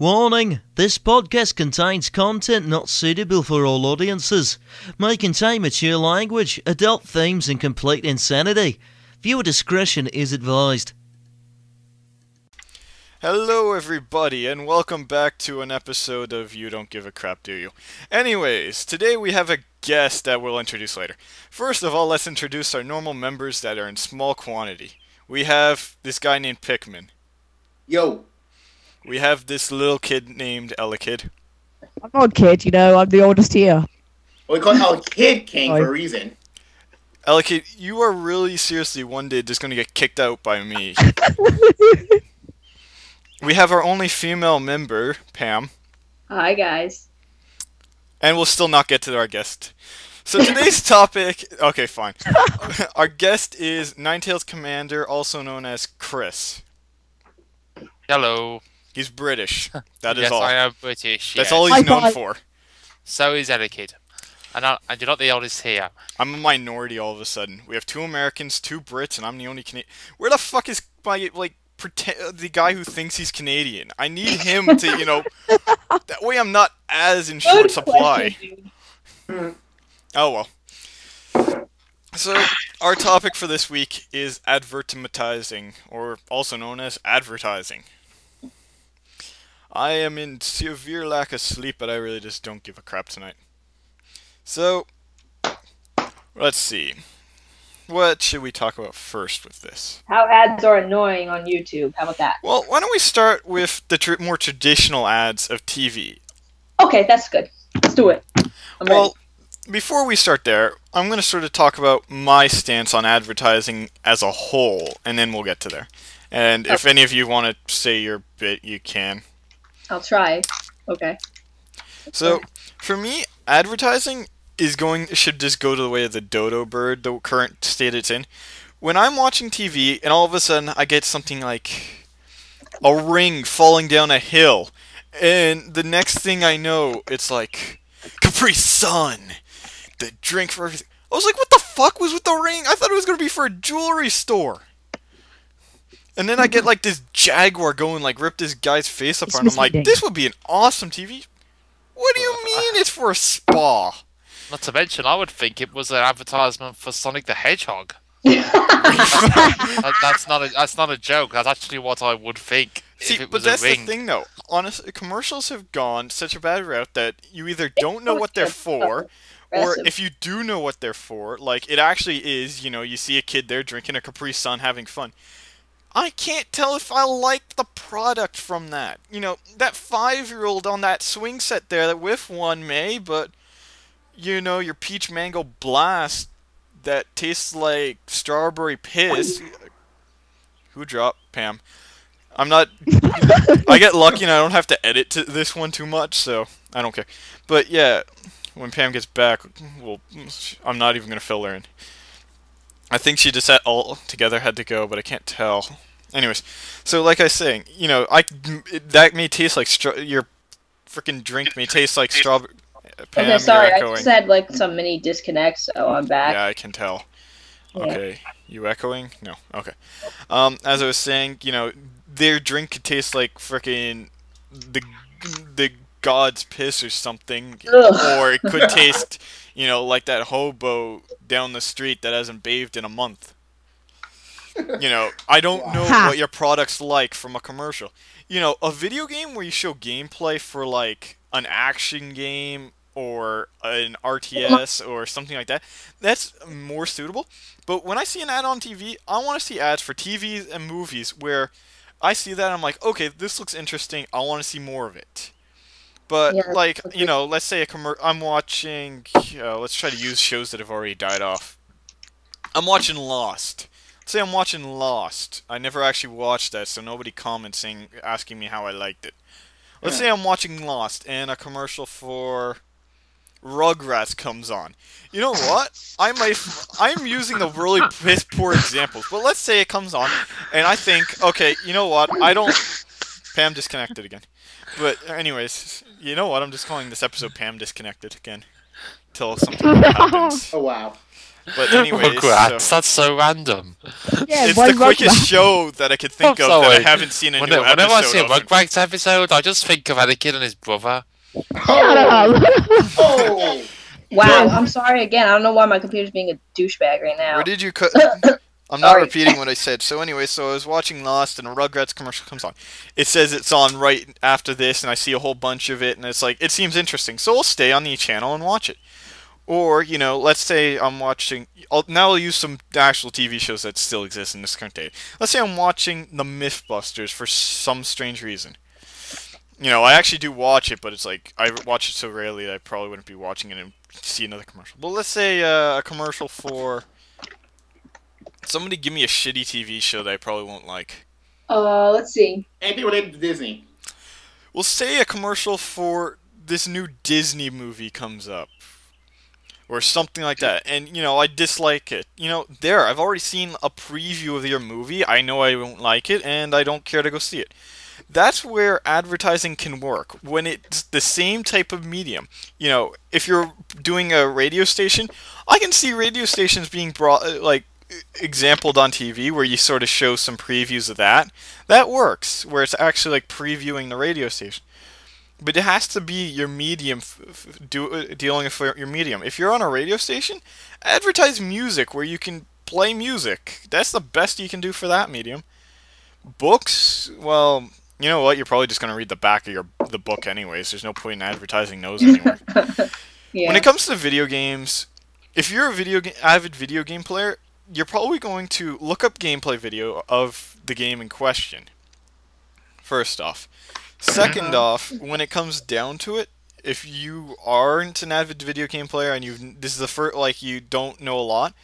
Warning, this podcast contains content not suitable for all audiences, may contain mature language, adult themes and complete insanity. Viewer discretion is advised. Hello everybody, and welcome back to an episode of You Don't Give a Crap, Do You? Anyways, today we have a guest that we'll introduce later. First of all, let's introduce our normal members that are in small quantity. We have this guy named Pikmin. Yo. We have this little kid named Elekid. I'm not a kid, I'm the oldest here. We call him Kid King for a reason. Elekid, you are really seriously one day just going to get kicked out by me. We have our only female member, Pam. Hi, guys. And we'll still not get to our guest. So today's topic... Okay, fine. Our guest is ninetalescommander, also known as Chris. Hello. He's British. That is yes, all. Yes, I am British. That's yes. all he's known for. So is Elekid. And you're not the oldest here. I'm a minority all of a sudden. We have 2 Americans, 2 Brits, and I'm the only Canadian. Where the fuck is my, the guy who thinks he's Canadian? I need him to, that way I'm not as in short supply. Oh well. So, our topic for this week is advertising, or also known as advertising. I am in severe lack of sleep, but I really just don't give a crap tonight. So, let's see. What should we talk about first with this? How ads are annoying on YouTube. How about that? Well, why don't we start with the more traditional ads of TV? Okay, that's good. Let's do it. I'm ready. Before we start there, I'm going to sort of talk about my stance on advertising as a whole, and then we'll get to there. And if any of you want to say your bit, you can. I'll try. Okay. So, for me, advertising should just go to the way of the dodo bird, the current state it's in. When I'm watching TV, and all of a sudden I get something like a ring falling down a hill, and the next thing I know, it's like, Capri Sun, the drink for everything. I was like, what the fuck was with the ring? I thought it was going to be for a jewelry store. And then I get like this jaguar going like rip this guy's face apart. I'm like, this would be an awesome TV. What do you mean it's for a spa? Not to mention, I would think it was an advertisement for Sonic the Hedgehog. That's not a joke. That's actually what I would think. See, if it but was that's a ring. the thing, though. Honestly, commercials have gone such a bad route that you either don't know what they're for, or if you do know what they're for, like it actually is. You see a kid there drinking a Capri Sun, having fun. I can't tell if I like the product from that. That 5-year-old on that swing set there, that whiff one may, but, your peach mango blast that tastes like strawberry piss. Who dropped? Pam. I'm not... I get lucky and I don't have to edit this one too much, so I don't care. But yeah, when Pam gets back, I'm not even going to fill her in. I think she just all together had to go, but I can't tell. Anyways, so like I was saying, that may taste like your freaking drink may taste like strawberry. Pam, okay, sorry, I just had some mini disconnects, so I'm back. Yeah, I can tell. Yeah. Okay, you echoing? No. Okay. As I was saying, their drink could taste like freaking the god's piss or something, or it could taste, like that hobo down the street that hasn't bathed in a month. I don't know what your product's like from a commercial. A video game where you show gameplay for like an action game or an RTS or something like that, that's more suitable. But when I see an ad on TV, I want to see ads for TVs and movies where I see that and I'm like, okay, this looks interesting, I want to see more of it. But, yeah, let's say I'm watching, let's try to use shows that have already died off. I'm watching Lost. Let's say I'm watching Lost. I never actually watched that, so nobody comments asking me how I liked it. Let's say I'm watching Lost, and a commercial for Rugrats comes on. You know what? I'm using the really piss poor examples, but let's say it comes on, and I think, okay, you know what? Pam disconnected again. But anyways, you know what? I'm just calling this episode Pam Disconnected again. Till something happens. Oh, wow. But anyways, Rugrats, that's so random. Yeah, it's why the quickest Rugrats? show that I could think I'm of that I sorry. haven't seen a new Whenever I episode see a of. Rugrats episode, I just think of Elekid and his brother. Shut up. Oh! Wow, I'm sorry again. I don't know why my computer's being a douchebag right now. Where did you cut? I'm not Sorry. repeating what I said. So anyway, so I was watching Lost and a Rugrats commercial comes on. It says it's on right after this, and I see a whole bunch of it, and it's like, it seems interesting. So I'll stay on the channel and watch it. Or, you know, let's say I'm watching... I'll use some actual TV shows that still exist in this current day. Let's say I'm watching The Mythbusters for some strange reason. You know, I actually do watch it, but it's like, I watch it so rarely that I probably wouldn't be watching it and see another commercial. But let's say a commercial for... Somebody give me a shitty TV show that I probably won't like. Let's see. Anything related to Disney. We'll say a commercial for this new Disney movie comes up. Or something like that. And, you know, I dislike it. You know, I've already seen a preview of your movie. I know I won't like it, and I don't care to go see it. That's where advertising can work. When it's the same type of medium. You know, if you're doing a radio station, I can see radio stations being brought, like, exampled on TV where you sort of show some previews of that. That works, where it's actually like previewing the radio station. But it has to be your medium, dealing with your medium. If you're on a radio station, advertise music where you can play music. That's the best you can do for that medium. Books, well, you know what? You're probably just going to read the back of the book anyways. There's no point in advertising those anymore. Yeah. When it comes to video games, if you're a avid video game player, you're probably going to look up gameplay video of the game in question. First off. Second off, when it comes down to it, if you aren't an avid video game player and this is the first, like, you don't know a lot,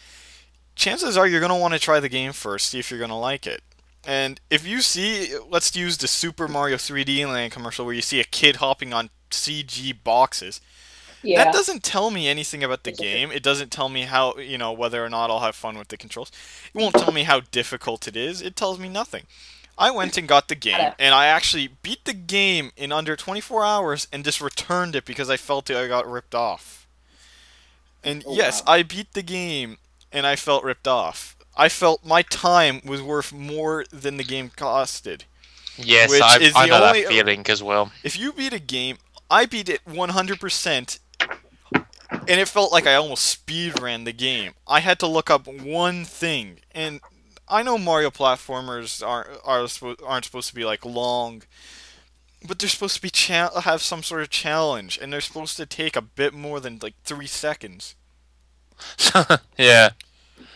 chances are you're going to want to try the game first, see if you're going to like it. And if you see, let's use the Super Mario 3D Land commercial where you see a kid hopping on CG boxes. Yeah. That doesn't tell me anything about the game. It doesn't tell me how, you know, whether or not I'll have fun with the controls. It won't tell me how difficult it is. It tells me nothing. I went and got the game, and I actually beat the game in under 24 hours and just returned it because I felt I got ripped off. And yes, I beat the game, and I felt ripped off. I felt my time was worth more than the game costed. Yes, Which is I the know only- that feeling as well. If you beat a game, I beat it 100%, and it felt like I almost speedran the game. I had to look up one thing, and I know Mario platformers aren't supposed to be like long, but they're supposed to be have some sort of challenge, and they're supposed to take a bit more than like 3 seconds. Yeah.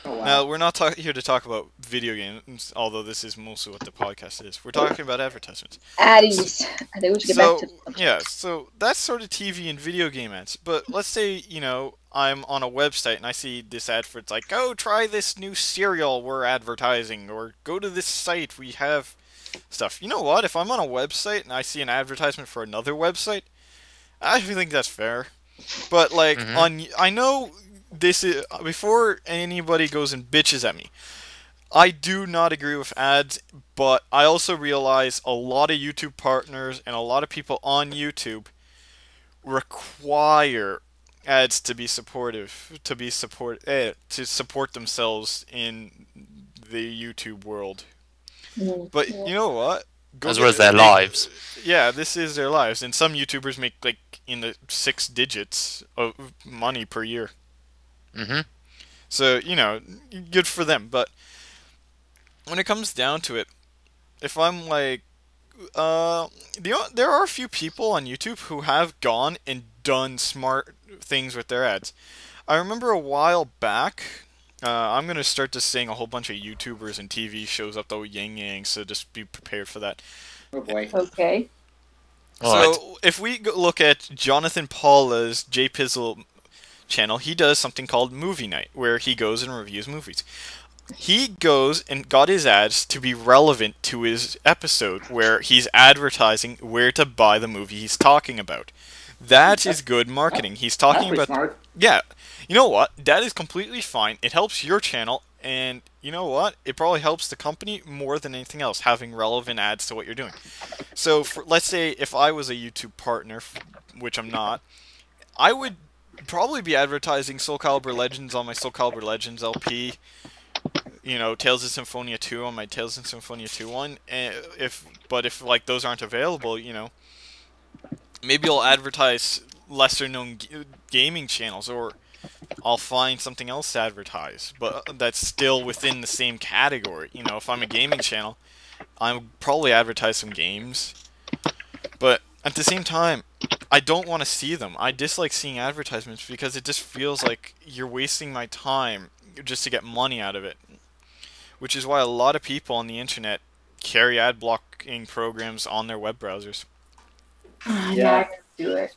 Oh, wow. Now, we're not here to talk about video games, although this is mostly what the podcast is. We're talking about advertisements. Addies. I think we should get So, back to yeah, so that's sort of TV and video game ads. But let's say, you know, I'm on a website and I see this ad for, it's like, oh, try this new cereal we're advertising, or go to this site, we have stuff. You know what? If I'm on a website and I see an advertisement for another website, I think that's fair. But, like, I know this is, before anybody goes and bitches at me, I do not agree with ads, but I also realize a lot of YouTube partners and a lot of people on YouTube require ads to be supportive, to support themselves in the YouTube world. But you know what? As well as their lives. Yeah, this is their lives, and some YouTubers make like in the 6 digits of money per year. So, you know, good for them. But when it comes down to it, if I'm like, there are a few people on YouTube who have gone and done smart things with their ads. I remember a while back, I'm going to start just saying a whole bunch of YouTubers and TV shows up the yin yang, so just be prepared for that. Oh boy. Okay. So, if we look at Jonathan Paula's JPizzle channel, he does something called Movie Night, where he goes and reviews movies. He goes and got his ads to be relevant to his episode, where he's advertising where to buy the movie he's talking about. That is good marketing. He's talking That's about... pretty smart. Yeah. You know what? That is completely fine. It helps your channel, and you know what? It probably helps the company more than anything else, having relevant ads to what you're doing. So, let's say if I was a YouTube partner, which I'm not, I would probably be advertising Soul Calibur Legends on my Soul Calibur Legends LP. You know, Tales of Symphonia 2 on my Tales of Symphonia 2 one. And if like those aren't available, you know, maybe I'll advertise lesser known gaming channels, or I'll find something else to advertise, but that's still within the same category. You know, if I'm a gaming channel, I'll probably advertise some games, but at the same time, I don't want to see them. I dislike seeing advertisements because it just feels like you're wasting my time just to get money out of it. Which is why a lot of people on the internet carry ad blocking programs on their web browsers. Yeah, I can do it.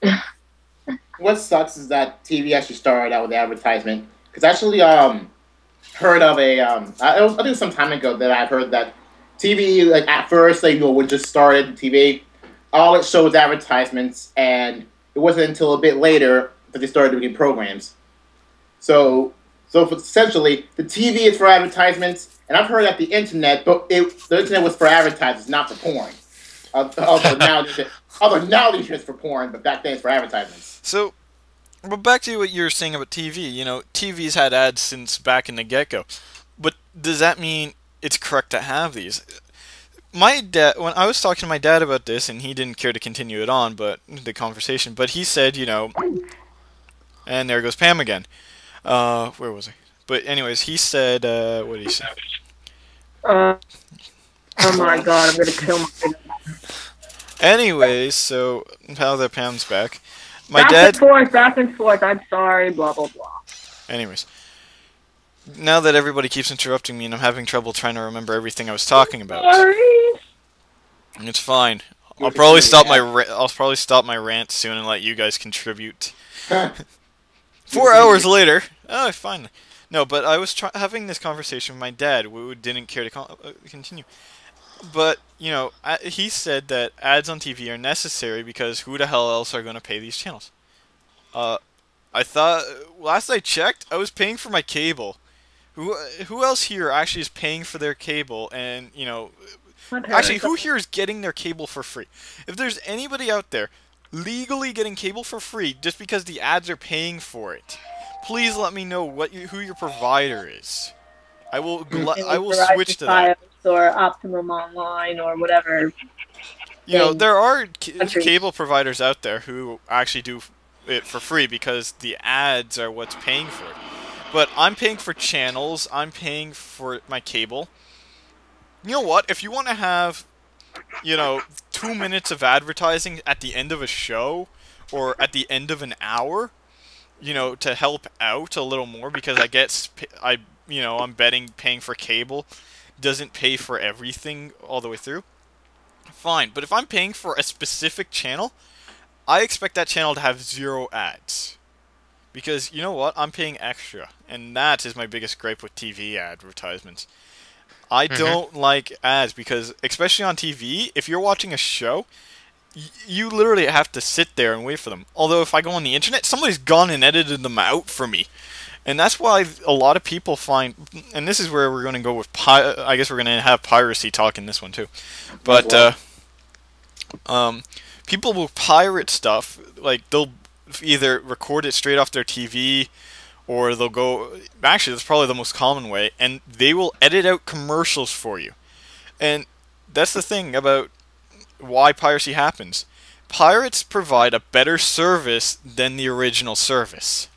What sucks is that TV actually started out with advertisement. Because I actually heard of a I think it was some time ago that I've heard that TV, like at first, like, you know, when just started TV, all it showed was advertisements, and it wasn't until a bit later that they started doing programs. So essentially, the TV is for advertisements, and I've heard that the internet, but the internet was for advertisements, not for porn. Although now the internet's for porn, but back then it's for advertisements. So, but back to what you were saying about TV. You know, TV's had ads since back in the get-go. But does that mean it's correct to have these? My dad, when I was talking to my dad about this, and he didn't care to continue it on, but the conversation, but he said, you know, and there goes Pam again. Where was I? But anyways, he said, what did he say? Oh my god, I'm gonna kill myself. Anyways, so now that Pam's back, Back and forth, I'm sorry, blah blah blah. Anyways, now that everybody keeps interrupting me and I'm having trouble trying to remember everything I was talking about. Sorry. It's fine. I'll probably stop my rant soon and let you guys contribute. 4 hours later, oh, fine. No, but I was having this conversation with my dad, who didn't care to continue. But, you know, he said that ads on TV are necessary because who the hell else are going to pay these channels? I thought, last I checked, I was paying for my cable. Who else here actually is paying for their cable? And, you know, actually, who here is getting their cable for free? If there's anybody out there legally getting cable for free just because the ads are paying for it, please let me know who your provider is. I will switch to that. Or Optimum Online or whatever. You know, there are cable providers out there who actually do it for free because the ads are what's paying for it. But I'm paying for channels, I'm paying for my cable. You know what? If you want to have, you know, 2 minutes of advertising at the end of a show or at the end of an hour, you know, to help out a little more because I'm betting paying for cable doesn't pay for everything all the way through, fine. But if I'm paying for a specific channel, I expect that channel to have 0 ads. Because, you know what, I'm paying extra. And that is my biggest gripe with TV advertisements. I don't like ads because, especially on TV, if you're watching a show, you literally have to sit there and wait for them. Although if I go on the internet, somebody's gone and edited them out for me. And that's why a lot of people find, and this is where we're going to go with, I guess we're going to have piracy talk in this one too. But, people will pirate stuff, like they'll either record it straight off their TV, or they'll go, actually that's probably the most common way, and they will edit out commercials for you. And that's the thing about why piracy happens. Pirates provide a better service than the original service.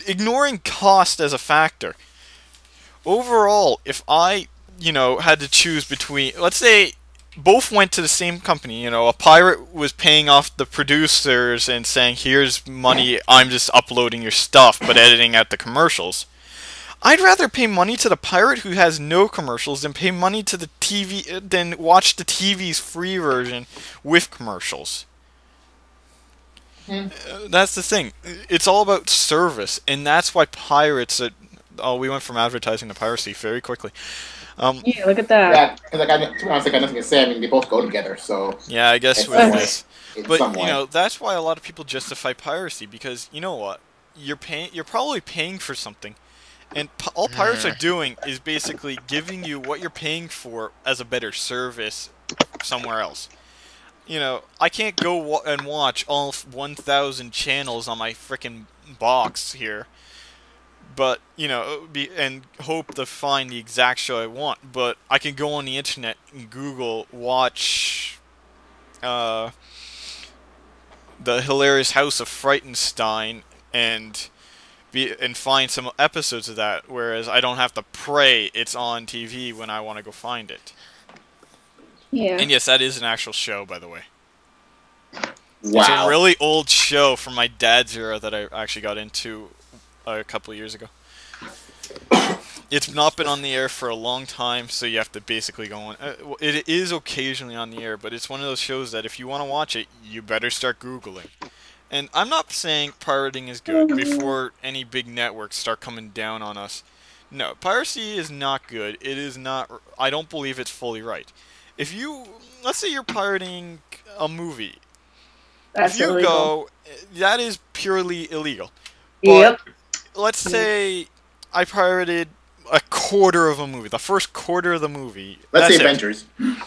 Ignoring cost as a factor. Overall, if I, you know, had to choose between, let's say both went to the same company, you know, a pirate was paying off the producers and saying, here's money, I'm just uploading your stuff, but editing out the commercials. I'd rather pay money to the pirate who has no commercials than pay money to the TV, than watch the TV's free version with commercials. That's the thing. It's all about service, and that's why pirates. We went from advertising to piracy very quickly. Yeah, look at that. Yeah, because to be honest, I got nothing to say. I mean, they both go together, so. Yeah, I guess with this. But you know, that's why a lot of people justify piracy because you know what, you're probably paying for something, and all pirates are doing is basically giving you what you're paying for as a better service somewhere else. you know, I can't go and watch all 1,000 channels on my frickin' box here. But, you know, and hope to find the exact show I want. But I can go on the internet and Google, watch The Hilarious House of Frightenstein, and find some episodes of that. Whereas I don't have to pray it's on TV when I want to go find it. Yeah. And yes, that is an actual show, by the way. Wow. It's a really old show from my dad's era that I actually got into a couple of years ago. It's not been on the air for a long time, so you have to basically go on. It is occasionally on the air, but it's one of those shows that if you want to watch it, you better start Googling. And I'm not saying pirating is good before any big networks start coming down on us. No, piracy is not good. It is not. I don't believe it's fully right. If you, let's say you're pirating a movie. That's if you illegal. go, that is purely illegal. Yep. Let's say I pirated a quarter of a movie, the first quarter of the movie. Let's say That's it. Avengers.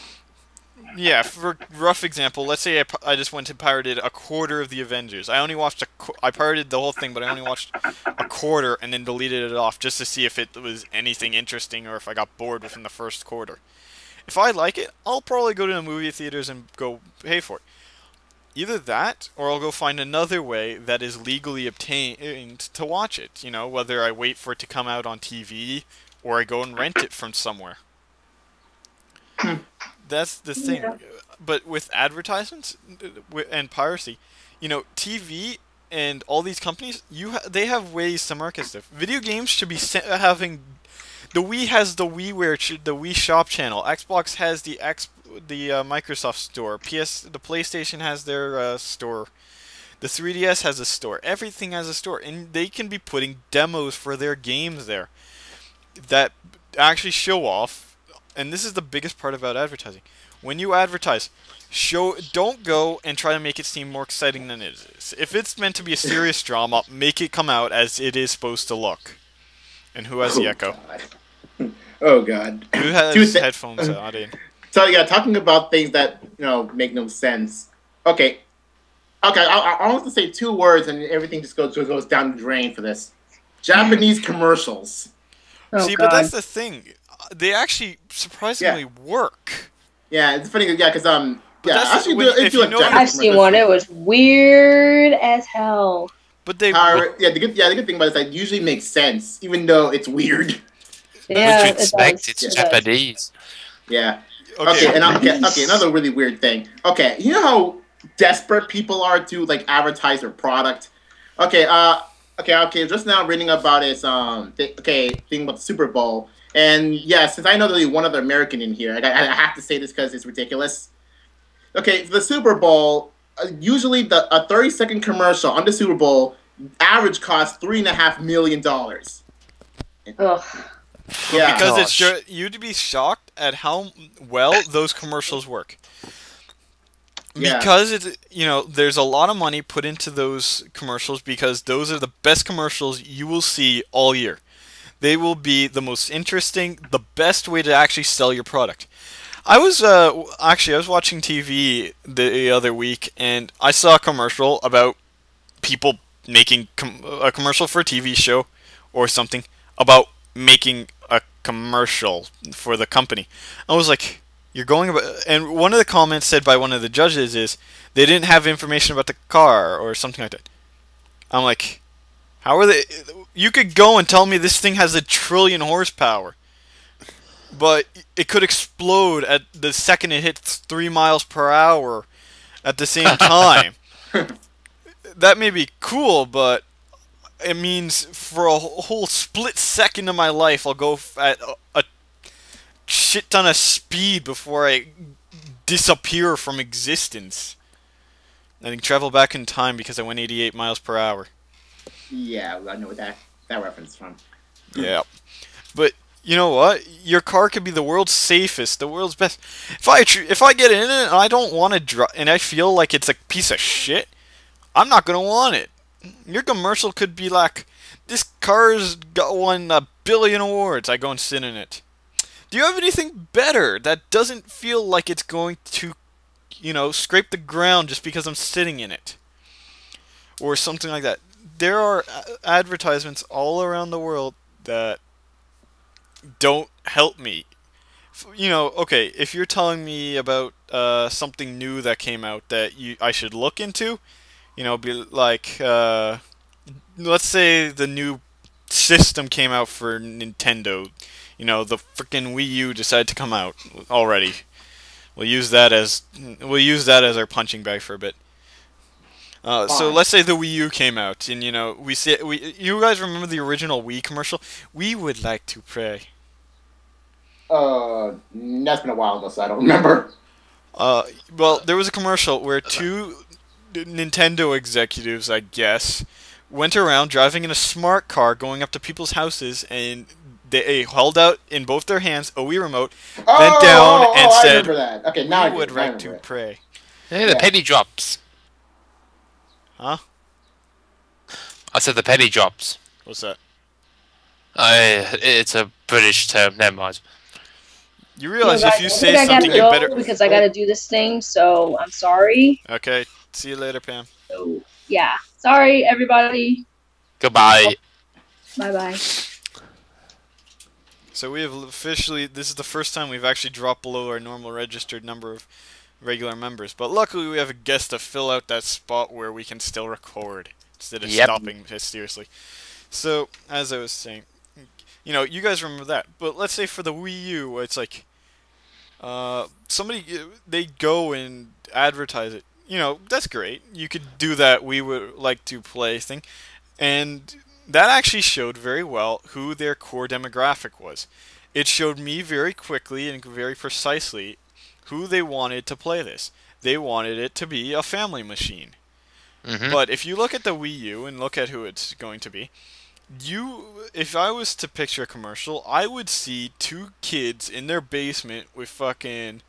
Yeah, for rough example, let's say I just went and pirated a quarter of the Avengers. I only watched I pirated the whole thing, but I only watched a quarter and then deleted it off just to see if it was anything interesting or if I got bored within the first quarter. If I like it, I'll probably go to the movie theaters and go pay for it. Either that, or I'll go find another way that is legally obtained to watch it. You know, whether I wait for it to come out on TV, or I go and rent it from somewhere. That's the thing. Yeah. But with advertisements and piracy, you know, TV and all these companies, they have ways to market stuff. Video games should be having... The Wii has the WiiWare, the Wii Shop channel. Xbox has the Microsoft Store. The PlayStation has their store. The 3DS has a store. Everything has a store, and they can be putting demos for their games there that actually show off. And this is the biggest part about advertising. When you advertise, don't go and try to make it seem more exciting than it is. If it's meant to be a serious drama, make it come out as it is supposed to look. And who has the echo? God. Oh God. Who has headphones out in? So yeah, talking about things that make no sense. Okay. I want to say 2 words, and everything just goes down the drain for this. Japanese commercials. Oh, See, God. but that's the thing. They actually surprisingly work. Yeah, it's funny. Yeah, because that's actually, if you know- Japanese I've seen commercials. one. It was weird as hell. But they The good thing about it is that it usually makes sense, even though it's weird. Yeah, What you it expect? does. It's It does. Japanese. Yeah. Okay. Okay, another really weird thing. Okay, you know how desperate people are to advertise their product? Okay, just now reading about this thing about the Super Bowl. And yeah, since I know there's one other American in here, I have to say this because it's ridiculous. Okay, for the Super Bowl, usually a 30-second commercial on the Super Bowl average costs $3.5 million. Ugh. Yeah. Because Gosh. you'd be shocked at how well those commercials work. Yeah. Because there's a lot of money put into those commercials because those are the best commercials you will see all year. They will be the most interesting, the best way to actually sell your product. I was watching TV the other week, and I saw a commercial about people making a commercial for a TV show or something about making a commercial for the company. I was like, you're going about... And one of the comments said by one of the judges is they didn't have information about the car or something like that. I'm like, how are they... You could go and tell me this thing has 1 trillion horsepower, but it could explode at the second it hits 3 miles per hour at the same time. That may be cool, but it means for a whole split second of my life, I'll go at a shit ton of speed before I disappear from existence. I can travel back in time because I went 88 miles per hour. Yeah, I know what that reference is from. Yeah. But you know what? Your car could be the world's safest, the world's best. If I get in it and I don't want to drive, and I feel like it's a piece of shit, I'm not gonna want it. Your commercial could be like, this car's won 1 billion awards. I go and sit in it. Do you have anything better that doesn't feel like it's going to scrape the ground just because I'm sitting in it, or something like that. There are advertisements all around the world that don't help me. Okay, if you're telling me about something new that came out that I should look into, be like, let's say the new system came out for Nintendo. The freaking Wii U decided to come out already. We'll use that as our punching bag for a bit. So let's say the Wii U came out, and you guys remember the original Wii commercial? We would like to pray. That's been a while ago, so I don't remember. Well, there was a commercial where two Nintendo executives, I guess, went around driving in a smart car, going up to people's houses, and they held out in both their hands a Wii remote, bent down, and I said, remember that. Okay, now "We would like to pray." Hey, the penny drops. Huh? I said the penny drops. What's that? It's a British term. Never mind. You realize guys, if you say something, you better. Because I gotta do this thing, so I'm sorry. Okay. See you later, Pam. So yeah, sorry everybody. Goodbye. Bye bye. So we have officially. This is the first time we've actually dropped below our normal registered number of regular members. But luckily, we have a guest to fill out that spot where we can still record instead of stopping mysteriously. So as I was saying, you guys remember that. But let's say for the Wii U, it's like. Somebody, they go and advertise it. That's great. You could do that we would like to play thing. And that actually showed very well who their core demographic was. It showed me very quickly and very precisely who they wanted to play this. They wanted it to be a family machine. Mm-hmm. But if you look at the Wii U and look at who it's going to be, if I was to picture a commercial, I would see two kids in their basement with fucking,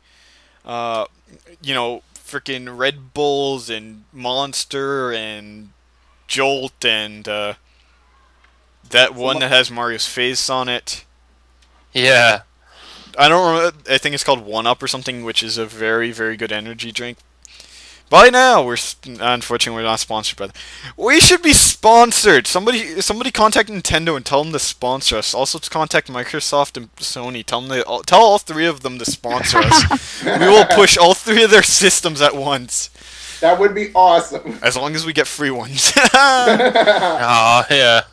freaking Red Bulls and Monster and Jolt and that one that has Mario's face on it. Yeah. I don't remember. I think it's called 1-Up or something, which is a very, very good energy drink. By now, unfortunately we're not sponsored by them. We should be sponsored. Somebody contact Nintendo and tell them to sponsor us. Also contact Microsoft and Sony. Tell all three of them to sponsor us. We will push all three of their systems at once. That would be awesome. As long as we get free ones. Oh yeah.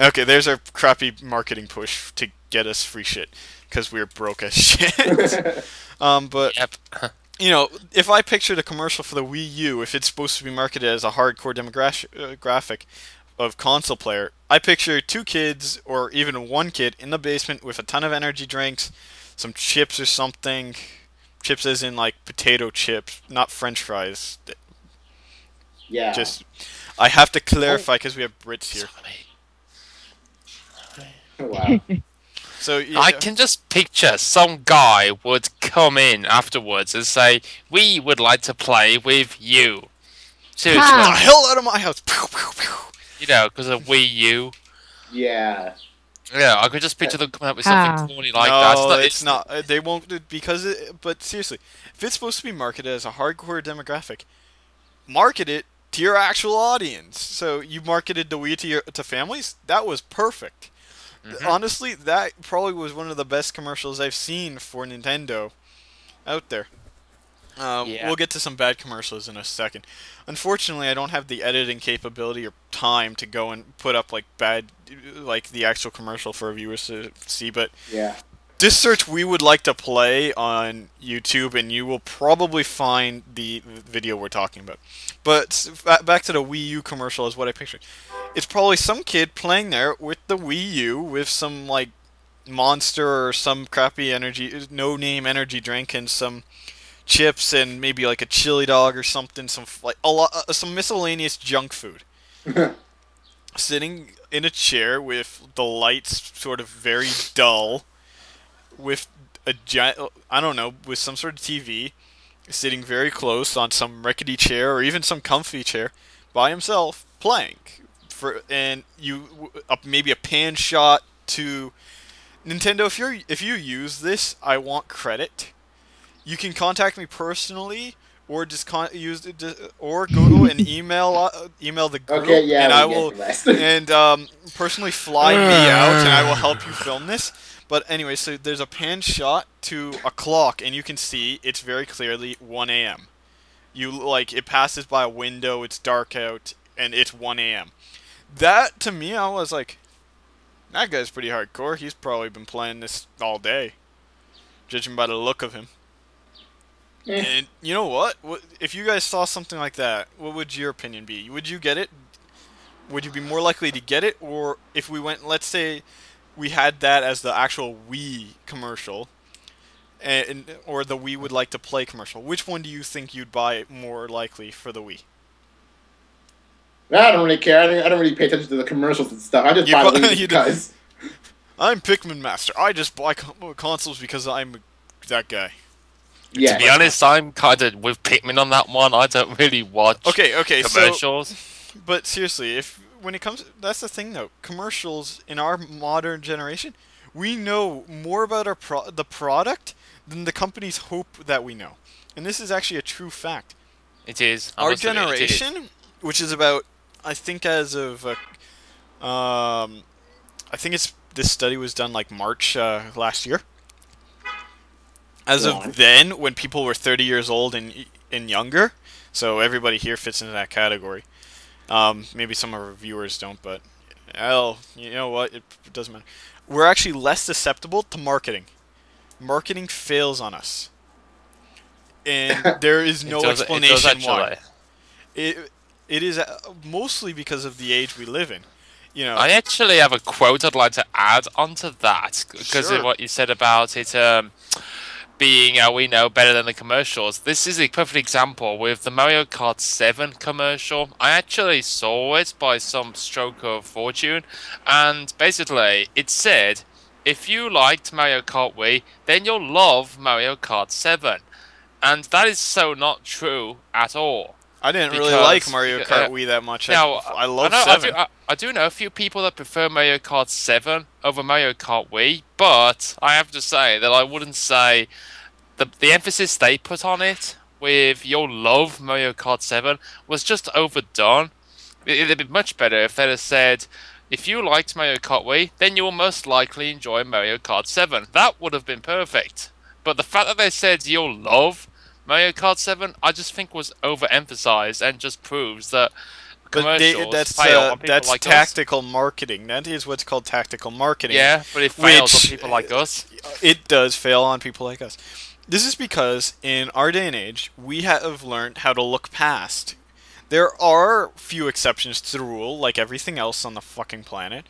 Okay, there's our crappy marketing push to get us free shit because we're broke as shit. But. Yep. If I pictured a commercial for the Wii U, if it's supposed to be marketed as a hardcore demographic of console player, I picture two kids, or even one kid, in the basement with a ton of energy drinks, some chips or something. Chips as in, like, potato chips, not French fries. Yeah. I have to clarify because we have Brits here. Wow. So I can just picture some guy would come in afterwards and say, "We would like to play with you." Seriously. Get the hell out of my house! Because of Wii U. Yeah. Yeah, I could just picture them coming up with something corny like that. No, it's not. They won't but seriously, if it's supposed to be marketed as a hardcore demographic, market it to your actual audience. So you marketed the Wii to families. That was perfect. Mm-hmm. Honestly, that probably was one of the best commercials I've seen for Nintendo out there. We'll get to some bad commercials in a second. Unfortunately, I don't have the editing capability or time to go and put up like the actual commercial for viewers to see. But yeah, just search "We Would Like to Play" on YouTube, and you will probably find the video we're talking about. But back to the Wii U commercial is what I pictured. It's probably some kid playing there with the Wii U with some like Monster or some crappy no-name energy drink and some chips and maybe like a chili dog or something, some miscellaneous junk food. Sitting in a chair with the lights sort of very dull, with a giant, with some sort of TV, sitting very close on some rickety chair or even some comfy chair by himself playing. Maybe a pan shot to Nintendo. If you use this, I want credit. You can contact me personally, or just or go and email the group, Okay, yeah, and I we will get the rest. and personally fly me out, and I will help you film this. But anyway, so there's a pan shot to a clock, and you can see it's very clearly 1 a.m. It passes by a window, it's dark out, and it's 1 a.m. That, to me, I was like, that guy's pretty hardcore. He's probably been playing this all day, judging by the look of him. And you know what? If you guys saw something like that, what would your opinion be? Would you get it? Would you be more likely to get it? Or if we went, let's say, we had that as the actual Wii commercial, or the We Would Like to Play commercial, which one do you think you'd buy more likely for the Wii? I don't really care. I don't really pay attention to the commercials and stuff. I just buy the Wii because... I'm Pikmin Master. I just buy consoles because I'm that guy. Yeah. To be honest, I'm kind of with Pikmin on that one. I don't really watch commercials. But seriously, when it comes... That's the thing, though. Commercials, in our modern generation, we know more about the product than the companies hope that we know. And this is actually a true fact. It is. Our generation, which is about... I think as of... I think this study was done like March last year. As of then, when people were 30 years old and younger, so everybody here fits into that category. Maybe some of our viewers don't, but you know what? It doesn't matter. We're actually less susceptible to marketing. Marketing fails on us, and there is no explanation why. It is mostly because of the age we live in. You know, I actually have a quote I'd like to add onto that because of what you said about it. Being we know better than the commercials. This is a perfect example with the Mario Kart 7 commercial. I actually saw it by some stroke of fortune, and basically it said, if you liked Mario Kart Wii, then you'll love Mario Kart 7. And that is so not true at all. I didn't really like Mario Kart Wii that much. I love 7. I do know a few people that prefer Mario Kart 7 over Mario Kart Wii, but I have to say that I wouldn't say the emphasis they put on it with "you'll love Mario Kart 7" was just overdone. It'd be much better if they'd have said, if you liked Mario Kart Wii, then you will most likely enjoy Mario Kart 7. That would have been perfect. But the fact that they said you'll love Mario Kart 7, I just think was overemphasized and just proves that commercials fail on people like tactical us. Marketing. That is what's called tactical marketing. Yeah, but it fails on people like us. It does fail on people like us. This is because in our day and age, we have learned how to look past. There are few exceptions to the rule, like everything else on the fucking planet.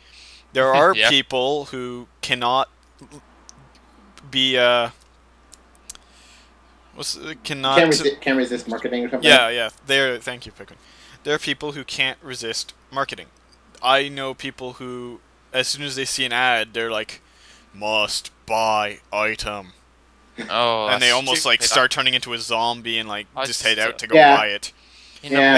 There are people who cannot be can't resist marketing or something. Yeah. Thank you, Pikmin. There are people who can't resist marketing. I know people who, as soon as they see an ad, they're like, "Must buy item." Oh, and they almost start turning into a zombie and just head out to go Yeah. buy it. Yeah,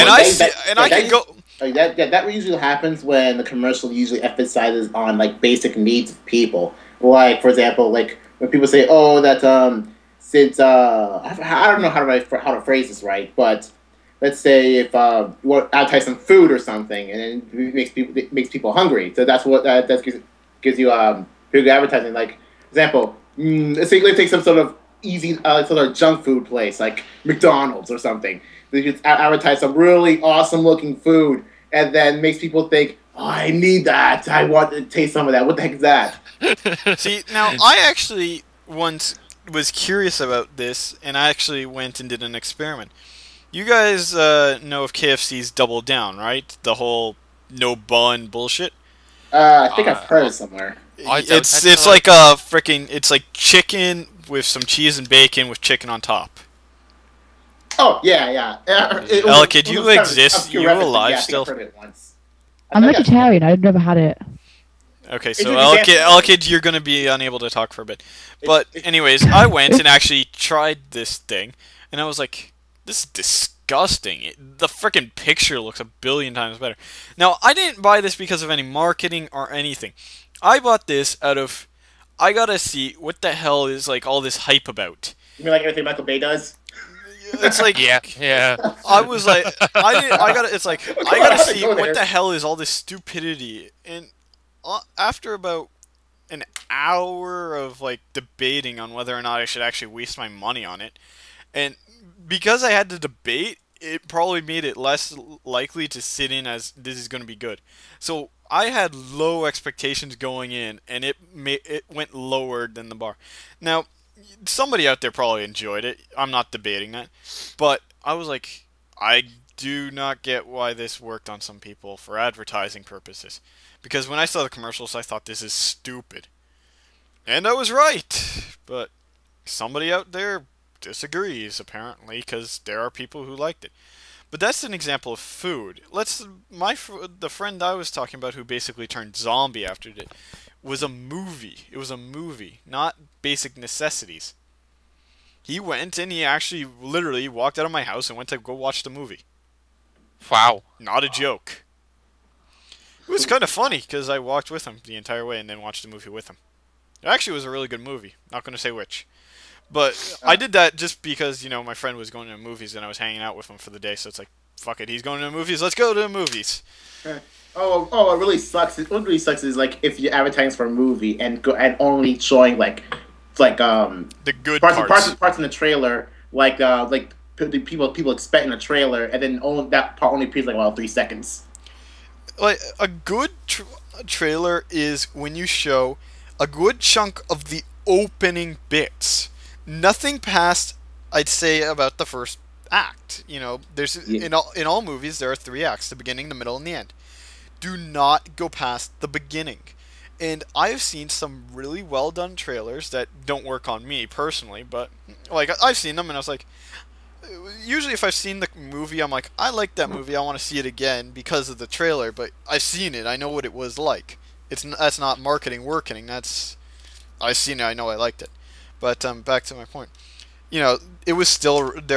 and I can go. That usually happens when the commercial usually emphasizes on basic needs of people. Like, for example, when people say, "Oh, that since I don't know how to phrase this right," but let's say if you want to advertise some food or something, and then it makes people hungry. So that's what that gives you big advertising. Like, for example, let's take some sort of easy sort of junk food place like McDonald's or something. They just advertise some really awesome looking food, and then makes people think, "Oh, I need that. I want to taste some of that. What the heck is that?" See, now I actually once was curious about this, and I actually went and did an experiment. You guys know of KFC's Double Down, right? The whole no bun bullshit. I think I've heard it somewhere. It's like a freaking. It's like chicken with some cheese and bacon with chicken on top. Oh yeah. Elekid, you exist? You alive still? I'm vegetarian. I've never had it. Okay, so Elekid, you're gonna be unable to talk for a bit. But anyways, I went and actually tried this thing, and I was like, "This is disgusting." The freaking picture looks a billion times better. Now, I didn't buy this because of any marketing or anything. I bought this out of, I gotta see what the hell is all this hype about. You mean like everything Michael Bay does? It's like yeah. I was like, I gotta. It's like I gotta see what the hell is all this stupidity. And after about an hour of like debating on whether or not I should actually waste my money on it, and because I had to debate, it probably made it less likely to sit in as this is going to be good. So I had low expectations going in, and it went lower than the bar. Now, somebody out there probably enjoyed it. I'm not debating that, but I was like, I do not get why this worked on some people for advertising purposes. Because when I saw the commercials, I thought this is stupid. And I was right. But somebody out there disagrees, apparently, because there are people who liked it. But that's an example of food. The friend I was talking about who basically turned zombie after it was a movie. It was a movie, not basic necessities. He went and he actually literally walked out of my house and went to go watch the movie. Wow. Not a joke. It was kind of funny because I walked with him the entire way and then watched the movie with him. It actually was a really good movie. Not going to say which. But I did that just because, my friend was going to the movies and I was hanging out with him for the day. So it's like, fuck it, he's going to the movies. Let's go to the movies. What really sucks is like if you're advertising for a movie and only showing like the good parts in the trailer, like the people expect in the trailer, and then that part only appears like 3 seconds. Like a good trailer is when you show a good chunk of the opening bits. Nothing past, I'd say, about the first act. There's in all movies there are 3 acts: the beginning, the middle, and the end. Do not go past the beginning. And I've seen some really well done trailers that don't work on me personally, but like I've seen them and I was like, usually if I've seen the movie, I'm like, I like that movie, I want to see it again because of the trailer, but I've seen it, I know what it was like. That's not marketing working, I've seen it, I know I liked it. But back to my point. There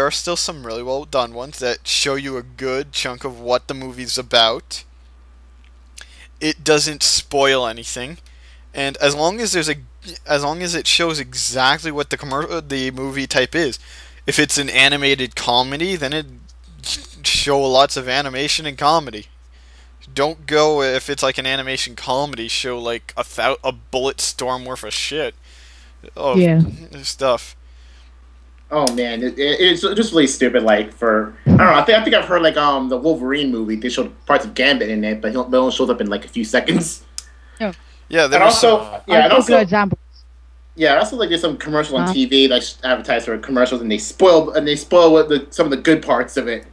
are still some really well done ones that show you a good chunk of what the movie's about. It doesn't spoil anything, and as long as it shows exactly what the movie type is. If it's an animated comedy, then it show lots of animation and comedy. Don't go if it's like an animation comedy, show like a bullet storm worth of shit. Stuff. Oh man, it's just really stupid. Like I don't know. I think I've heard like the Wolverine movie. They showed parts of Gambit in it, but he only shows up in like a few seconds. Oh. Yeah, and also good example. Yeah, also like there's some commercial on TV that advertise for commercials, and they spoil some of the good parts of it.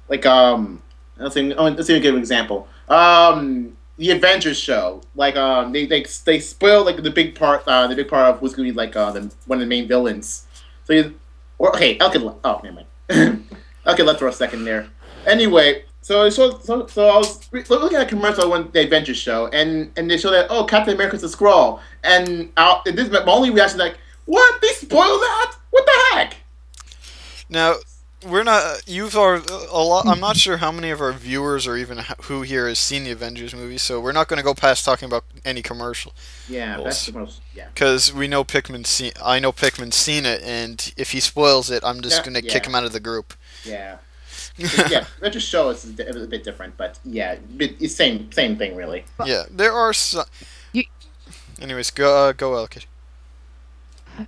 Like let's even give an example. The Avengers show, like they spoil like the big part of who's gonna be like one of the main villains. Elekid. Oh, never mind. Okay, let's throw a second there. Anyway, so I was looking at a commercial on the Avengers show, and they show that Captain America's a Skrull, and my only reaction is like, what? They spoiled that? What the heck? Now, we're not. I'm not sure how many of our viewers or even who here has seen the Avengers movie, so we're not going to go past talking about any commercial. Yeah, that's the most. Yeah. Because we know I know Pikmin's seen it, and if he spoils it, I'm just going to kick him out of the group. Yeah. Avengers show is a bit different, but yeah, it's same thing really. Yeah, there are some. Anyways, go Elekid.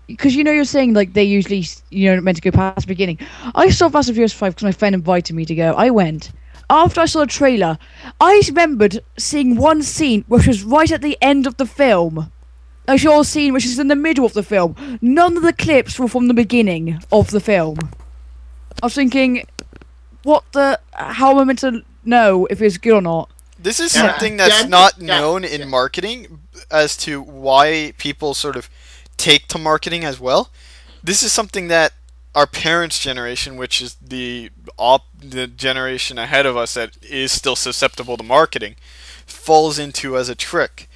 Because you're saying like they usually meant to go past the beginning. I saw Fast and Furious 5 because my friend invited me to go. I went. After I saw the trailer, I remembered seeing one scene which was right at the end of the film. I saw a scene which is in the middle of the film. None of the clips were from the beginning of the film. I was thinking, how am I meant to know if it's good or not? This is something that's not known in marketing as to why people sort of take to marketing as well. This is something that our parents' generation, which is the generation ahead of us that is still susceptible to marketing, falls into as a trick.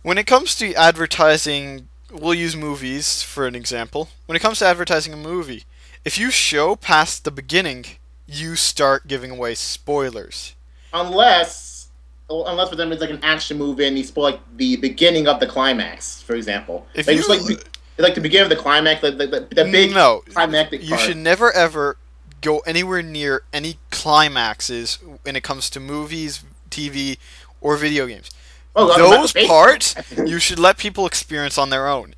When it comes to advertising, we'll use movies for an example. When it comes to advertising a movie, if you show past the beginning, you start giving away spoilers. Unless for them it's like an action movie and you spoil like the beginning of the climax, for example. It's like the beginning of the climax, the big climactic you part. should never ever go anywhere near any climaxes when it comes to movies, TV, or video games. Those parts you should let people experience on their own.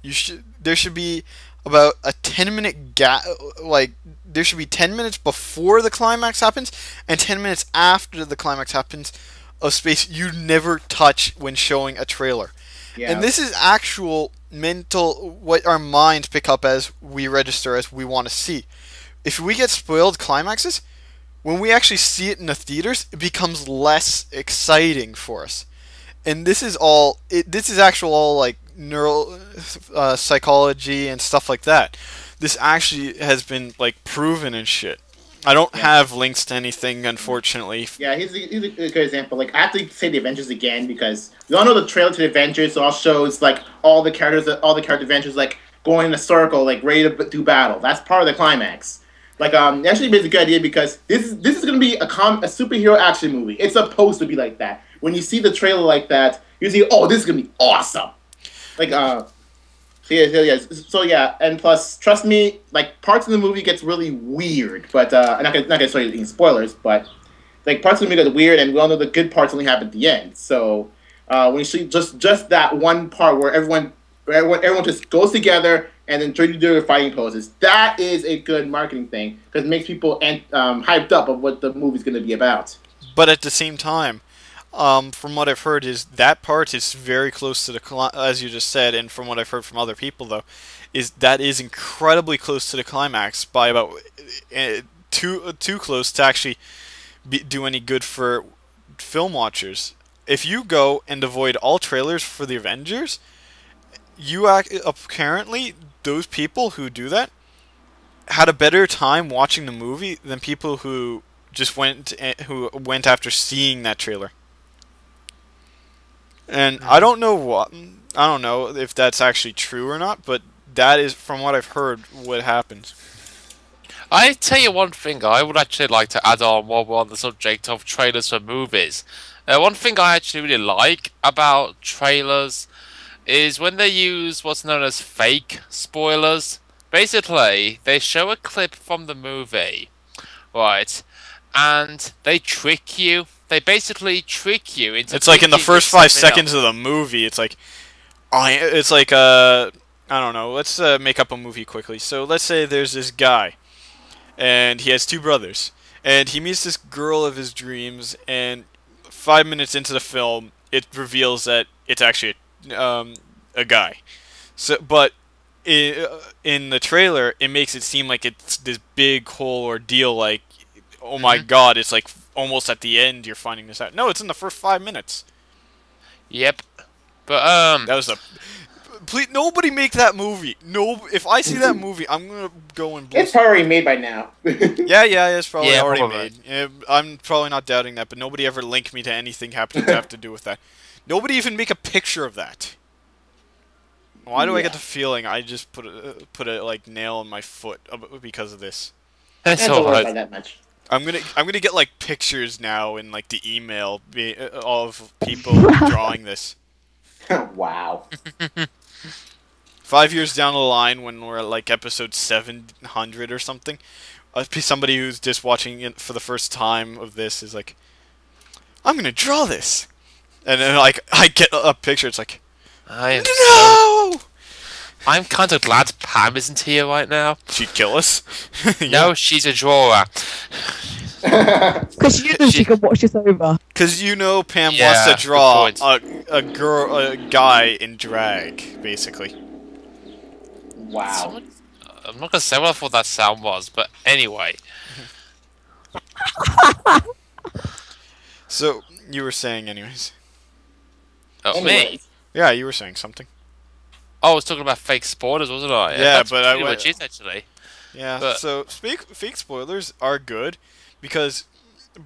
There should be about a 10-minute gap, like there should be 10 minutes before the climax happens and 10 minutes after the climax happens of space you never touch when showing a trailer. Yeah. And this is actual mental, what our minds pick up as we register as we want to see. If we get spoiled climaxes, when we actually see it in the theaters, it becomes less exciting for us. And this is all. This is actual all like neural psychology and stuff like that. This actually has been like proven and shit. I don't have links to anything, unfortunately. Yeah, he's a good example. Like, I have to say the Avengers again because we all know the trailer to the Avengers all shows like all the character Avengers like going in a circle, like ready to do battle. That's part of the climax. Like, it actually makes a good idea because this is gonna be a superhero action movie. It's supposed to be like that. When you see the trailer like that, you see, oh, this is gonna be awesome. Like, so yeah, and plus, trust me, like parts of the movie gets really weird. But I'm not gonna show you any spoilers, but like parts of the movie get weird, and we all know the good parts only happen at the end. So when you see just that one part where everyone just goes together and then try to do their fighting poses, that is a good marketing thing because it makes people hyped up of what the movie's gonna be about. But at the same time, from what I've heard, is that part is very close to the as you just said, and from what I've heard from other people though, is that is incredibly close to the climax by about too close to actually do any good for film watchers. If you go and avoid all trailers for the Avengers, apparently those people who do that had a better time watching the movie than people who just went after seeing that trailer. And I don't know if that's actually true or not, but that is, from what I've heard, what happens. I tell you one thing I would actually like to add on while we're on the subject of trailers for movies. One thing I actually really like about trailers is when they use what's known as fake spoilers. Basically, they show a clip from the movie, right, and they trick you. They basically trick you into. It's like in the first 5 seconds of the movie. It's like, I don't know. Let's make up a movie quickly. So let's say there's this guy, and he has 2 brothers, and he meets this girl of his dreams, and 5 minutes into the film, it reveals that it's actually a guy. So, but in the trailer, it makes it seem like it's this big whole ordeal. Like, oh my god, it's like almost at the end you're finding this out. No, it's in the first 5 minutes. Yep. But that was please, nobody make that movie. No, if I see that movie, I'm gonna go and. It's probably made by now. yeah, it's probably already made. I'm probably not doubting that, but nobody ever linked me to anything happening to have to do with that. Nobody even make a picture of that. Why do I get the feeling I just put a like nail in my foot because of this? That's all right. That much. I'm gonna get like pictures now in like the email of people drawing this. Wow. 5 years down the line, when we're at like episode 700 or something, somebody who's just watching it for the first time of this is like, "I'm gonna draw this," and then like I get a picture. It's like, no. I'm kind of glad Pam isn't here right now. She'd kill us. No, she's a drawer. Because you know she could watch this over. Because you know Pam wants to draw a guy in drag, basically. Wow. I'm not gonna say what I thought that sound was, but anyway. So you were saying, anyways. Oh, me? Yeah, you were saying something. Oh, I was talking about fake spoilers, wasn't I? Yeah, but I went actually. Yeah, but, so fake spoilers are good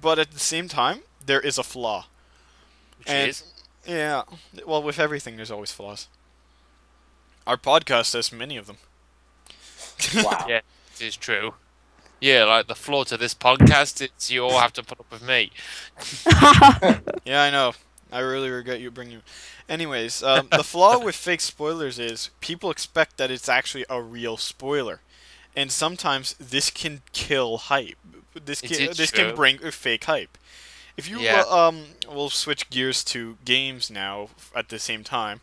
but at the same time, there is a flaw. Which is? Yeah, well, with everything, there's always flaws. Our podcast has many of them. Wow. Yeah, it is true. Yeah, like the flaw to this podcast, it's you all have to put up with me. Yeah, I know. I really regret you bringing. Anyways, the flaw with fake spoilers is people expect that it's actually a real spoiler, and sometimes this can kill hype. This can bring fake hype. If you we'll switch gears to games now at the same time,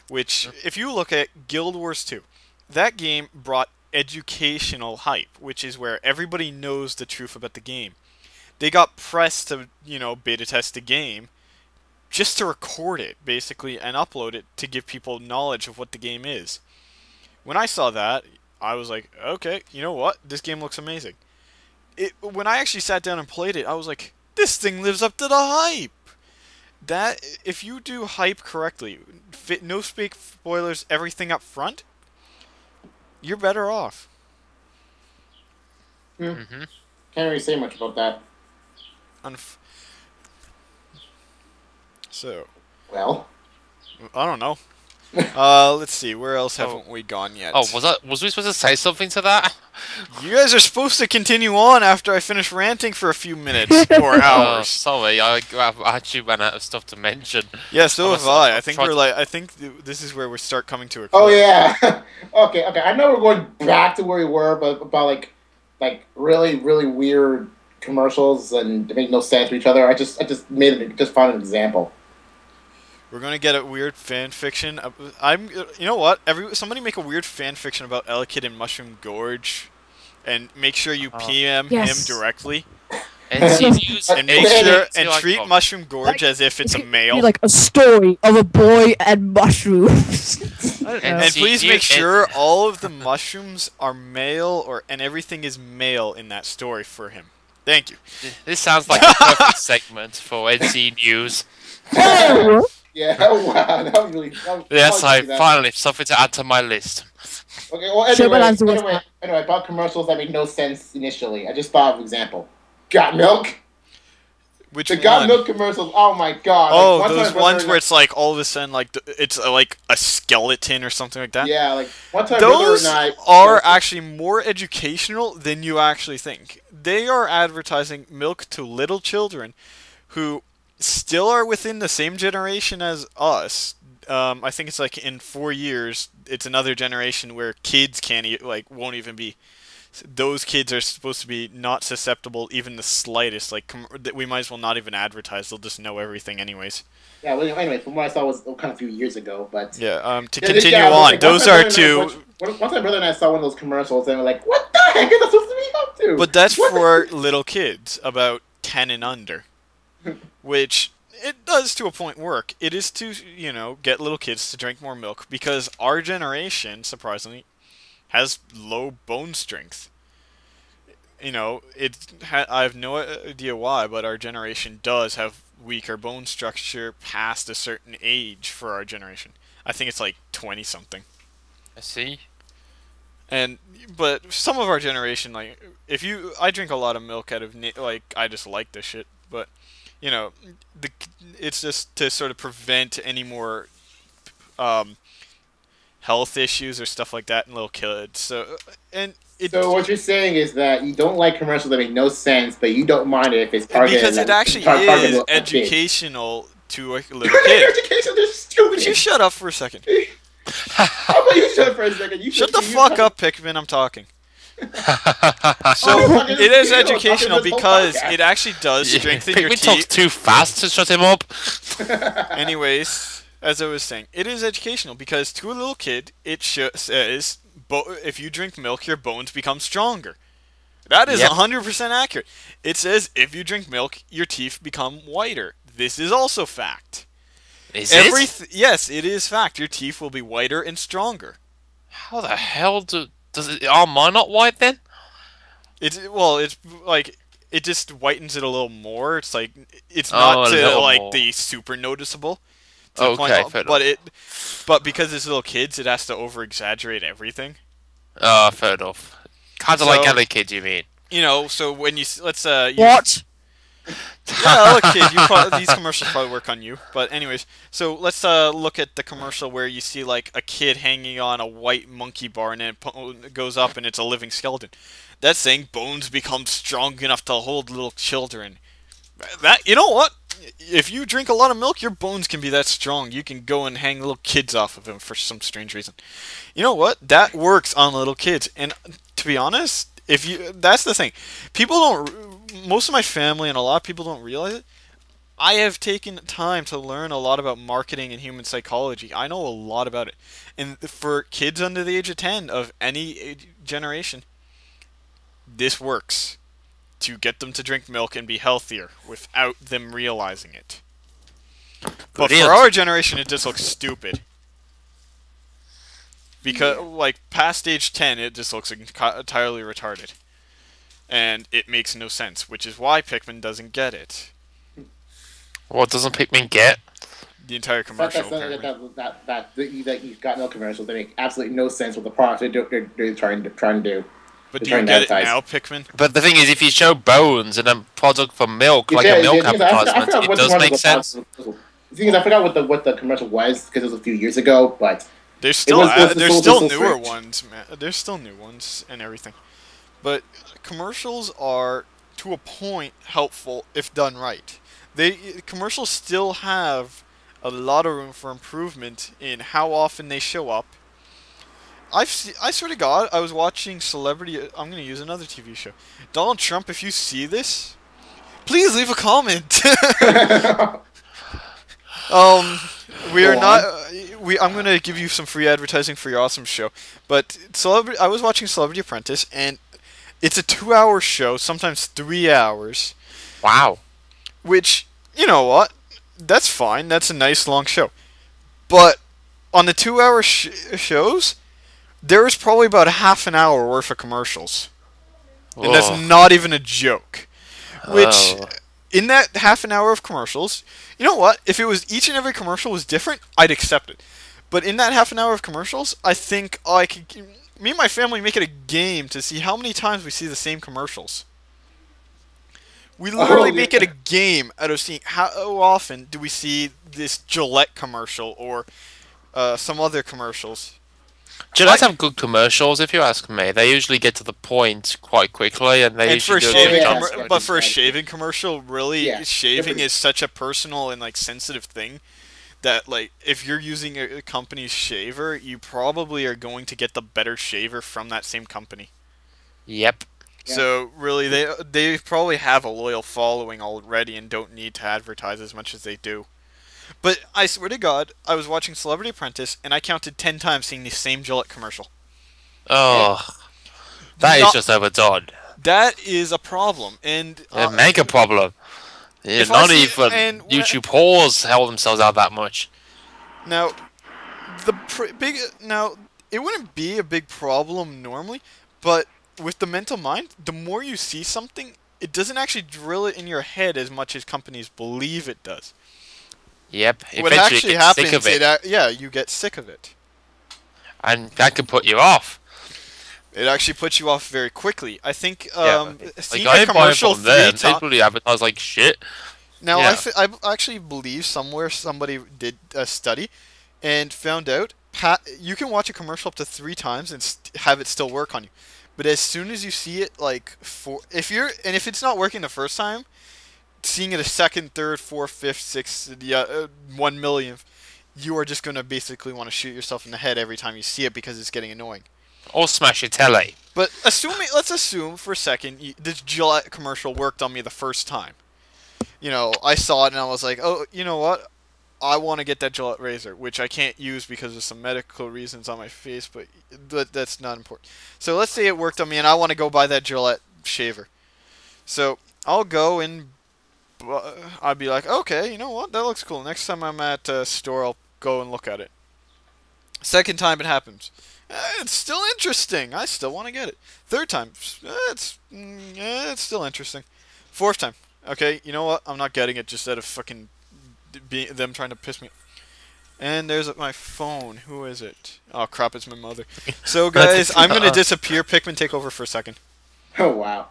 which if you look at Guild Wars 2, that game brought educational hype, which is where everybody knows the truth about the game. They got pressed to, beta test the game just to record it, basically, and upload it to give people knowledge of what the game is. When I saw that, I was like, okay, you know what? This game looks amazing. When I actually sat down and played it, I was like, this thing lives up to the hype! If you do hype correctly, no fake spoilers, everything up front, you're better off. Can't really say much about that. Well, I don't know. Let's see. Where else haven't we gone yet? Oh, was we supposed to say something to that? You guys are supposed to continue on after I finish ranting for a few minutes or hours. Sorry, I actually ran out of stuff to mention. Yeah, so have I. I think this is where we start coming to a close. Oh yeah. okay. I know we're going back to where we were, but about like really weird commercials and they make no sense to each other. I just found an example. We're gonna get a weird fan fiction. You know what? Somebody make a weird fan fiction about Elekid and Mushroom Gorge, and make sure you PM him directly. And treat Mushroom Gorge as if it's a male. Be like a story of a boy and mushrooms. And please make sure all of the mushrooms are male, and everything is male in that story for him. Thank you. This sounds like a perfect segment for NC News. Yeah, wow, that was really... Yes, I finally have something to add to my list. Okay, well, anyway, about commercials that make no sense initially. I just thought of an example. Got Milk? The Got Milk commercials, oh my god. Oh, those ones where it's like, all of a sudden, like, it's like a skeleton or something like that? Yeah, like, one time those are actually more educational than you actually think. They are advertising milk to little children who still are within the same generation as us. I think it's like in 4 years, it's another generation where kids won't even be. Those kids are supposed to be not susceptible even the slightest. Like, we might as well not even advertise. They'll just know everything anyways. Yeah, well, anyway, from what I saw was kind of a few years ago, but... Yeah, to continue on, those are two... Once my brother and I saw one of those commercials, and we're like, what the heck is that supposed to be up to? But that's for little kids, about 10 and under. Which, it does to a point work. It is to, get little kids to drink more milk, because our generation, surprisingly, has low bone strength. I have no idea why, but our generation does have weaker bone structure past a certain age for our generation. I think it's like 20-something. I see. But some of our generation, I drink a lot of milk out of, I just like this shit, but... it's just to sort of prevent any more health issues or stuff like that in little kids. So what you're saying is that you don't like commercials that make no sense, but you don't mind it if it's targeted. Because it actually is educational to a little kid. Education, they're stupid. Would you shut up for a second? How about you shut up for a second? Shut the fuck up, Pikmin. I'm talking. So it is educational because it actually does strengthen your teeth. Talks too fast to shut him up. Anyways, as I was saying, it is educational because to a little kid, it says if you drink milk, your bones become stronger. That is 100% accurate. It says if you drink milk, your teeth become whiter. This is also fact. Is it? Yes, it is fact. Your teeth will be whiter and stronger. How the hell are mine not white then? It's like it just whitens it a little more. It's like it's not the super noticeable. Okay, but because it's little kids, it has to over exaggerate everything. Fair enough. Kind of like Elekid, you mean? So when you what? Yeah, Elekid, these commercials probably work on you. But anyways, so let's look at the commercial where you see like a kid hanging on a white monkey bar and then it goes up and it's a living skeleton. That's saying bones become strong enough to hold little children. You know what? if you drink a lot of milk, your bones can be that strong. You can go and hang little kids off of them for some strange reason. You know what? That works on little kids. And to be honest, that's the thing. People don't. Most of my family and a lot of people don't realize it. I have taken time to learn a lot about marketing and human psychology. I know a lot about it. And for kids under the age of 10 of any generation, this works to get them to drink milk and be healthier without them realizing it. But for our generation, it just looks stupid. Because, like, past age 10, it just looks entirely retarded. And it makes no sense, which is why Pikmin doesn't get it. What doesn't Pikmin get? The entire commercial. That you've got no commercials. They make absolutely no sense with the product they're trying to do. But do you get it now, Pikmin? But the thing is, if you show bones and a product for milk, like a milk advertisement, it does make sense. The thing is, I forgot what the commercial was because it was a few years ago, but there's still newer ones, man. There's still new ones and everything. But commercials are, to a point, helpful if done right. Commercials still have a lot of room for improvement in how often they show up. I swear to God, I was watching Celebrity. I'm going to use another TV show. Donald Trump, if you see this, please leave a comment. We are not. I'm going to give you some free advertising for your awesome show. But I was watching Celebrity Apprentice, and it's a 2-hour show, sometimes 3 hours. Wow. Which, you know what? That's fine. That's a nice long show. But on the 2-hour shows, there is probably about a half an hour worth of commercials. Whoa. And that's not even a joke. Which, in that half an hour of commercials, you know what? If it was each and every commercial was different, I'd accept it. But in that half an hour of commercials, I think me and my family make it a game to see how many times we see the same commercials. We literally make it a game out of seeing how often do we see this Gillette commercial or some other commercials. Gillette have good commercials, if you ask me. They usually get to the point quite quickly, and they usually do a good job. But for a shaving commercial, really, shaving is such a personal and sensitive thing that if you're using a company's shaver, you probably are going to get the better shaver from that same company. Yep. So really, they probably have a loyal following already and don't need to advertise as much as they do. But I swear to God, I was watching Celebrity Apprentice and I counted 10 times seeing the same Gillette commercial. Oh, that is just overdone. That is a problem, and a mega problem. Not even YouTube whores held themselves out that much. Now, it wouldn't be a big problem normally, but with the mental mind, the more you see something, it doesn't actually drill it in your head as much as companies believe it does. Yep. What actually happens, you get sick of it. And that can put you off. It actually puts you off very quickly. I think seeing I a commercial from them, they really advertise like shit. Now, I actually believe somebody did a study and found out you can watch a commercial up to 3 times and have it still work on you. But as soon as you see it, if it's not working the first time, seeing it a second, third, fourth, fifth, sixth, 1 millionth, you are just going to basically want to shoot yourself in the head every time you see it because it's getting annoying. Or smash your telly. But let's assume for a second this Gillette commercial worked on me the first time. I saw it and I was like, oh, you know what? I want to get that Gillette razor, which I can't use because of some medical reasons on my face, but that's not important. So let's say it worked on me and I want to go buy that Gillette shaver. So I'll go and I'd be like, okay, you know what? That looks cool. Next time I'm at a store, I'll go and look at it. Second time it happens. It's still interesting. I still want to get it. Third time, it's still interesting. Fourth time, okay, you know what? I'm not getting it just out of fucking them trying to piss me off. And there's my phone. Who is it? Oh crap, it's my mother. So guys, I'm gonna disappear. Pikmin, take over for a second. Oh wow.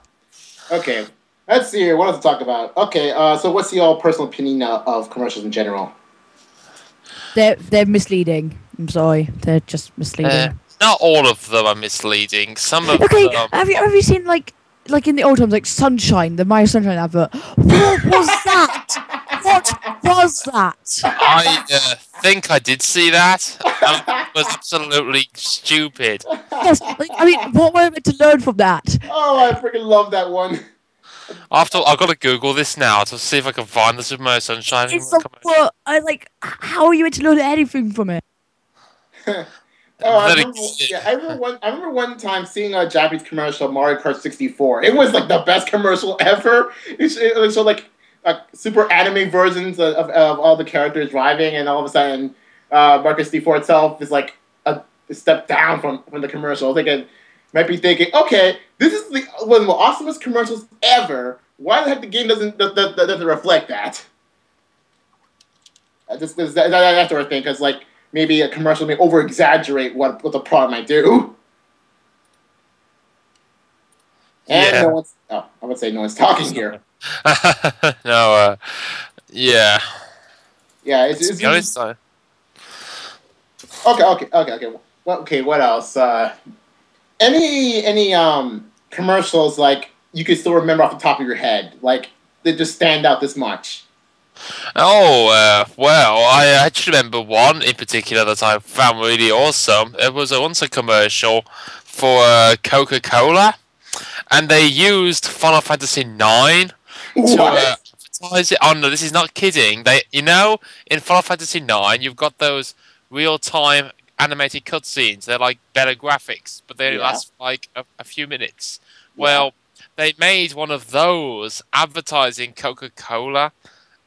Okay, let's see here. What else to talk about? Okay, so what's your personal opinion of commercials in general? They're misleading. I'm sorry, they're just misleading. Not all of them are misleading. Some of them. Have you seen like in the old times, like Sunshine, the My Sunshine advert? What was that? What was that? I think I did see that. And it was absolutely stupid. Yes, like, I mean, what were I meant to learn from that? Oh, I freaking love that one. I've got to Google this now to see if I can find the Super Mario Sunshine It's the commercial. what? I like. How are you meant to learn anything from it? I Very remember, good. yeah, I remember one time seeing a Japanese commercial, Mario Kart 64. It was like the best commercial ever. It was so like super anime versions of all the characters driving, and all of a sudden, Mario Kart 64 itself is like a step down from the commercial. I was thinking, might be thinking, okay, this is one of the awesomest commercials ever. Why the heck the game doesn't reflect that? That's what I think, because like maybe a commercial may over exaggerate what the product might do. And Yeah. no one's I would say no one's talking here. No, yeah. Yeah, it's To be honest, though. okay. Well, okay, what else? Any commercials like you can still remember off the top of your head, like that just stand out this much? Oh, well, I actually remember one in particular that I found really awesome. It was once a commercial for Coca-Cola, and they used Final Fantasy IX to advertise it. Oh no, this is not kidding. In Final Fantasy IX, you've got those real-time animated cutscenes. They're like better graphics, but they only last like a few minutes. Well, they made one of those advertising Coca-Cola.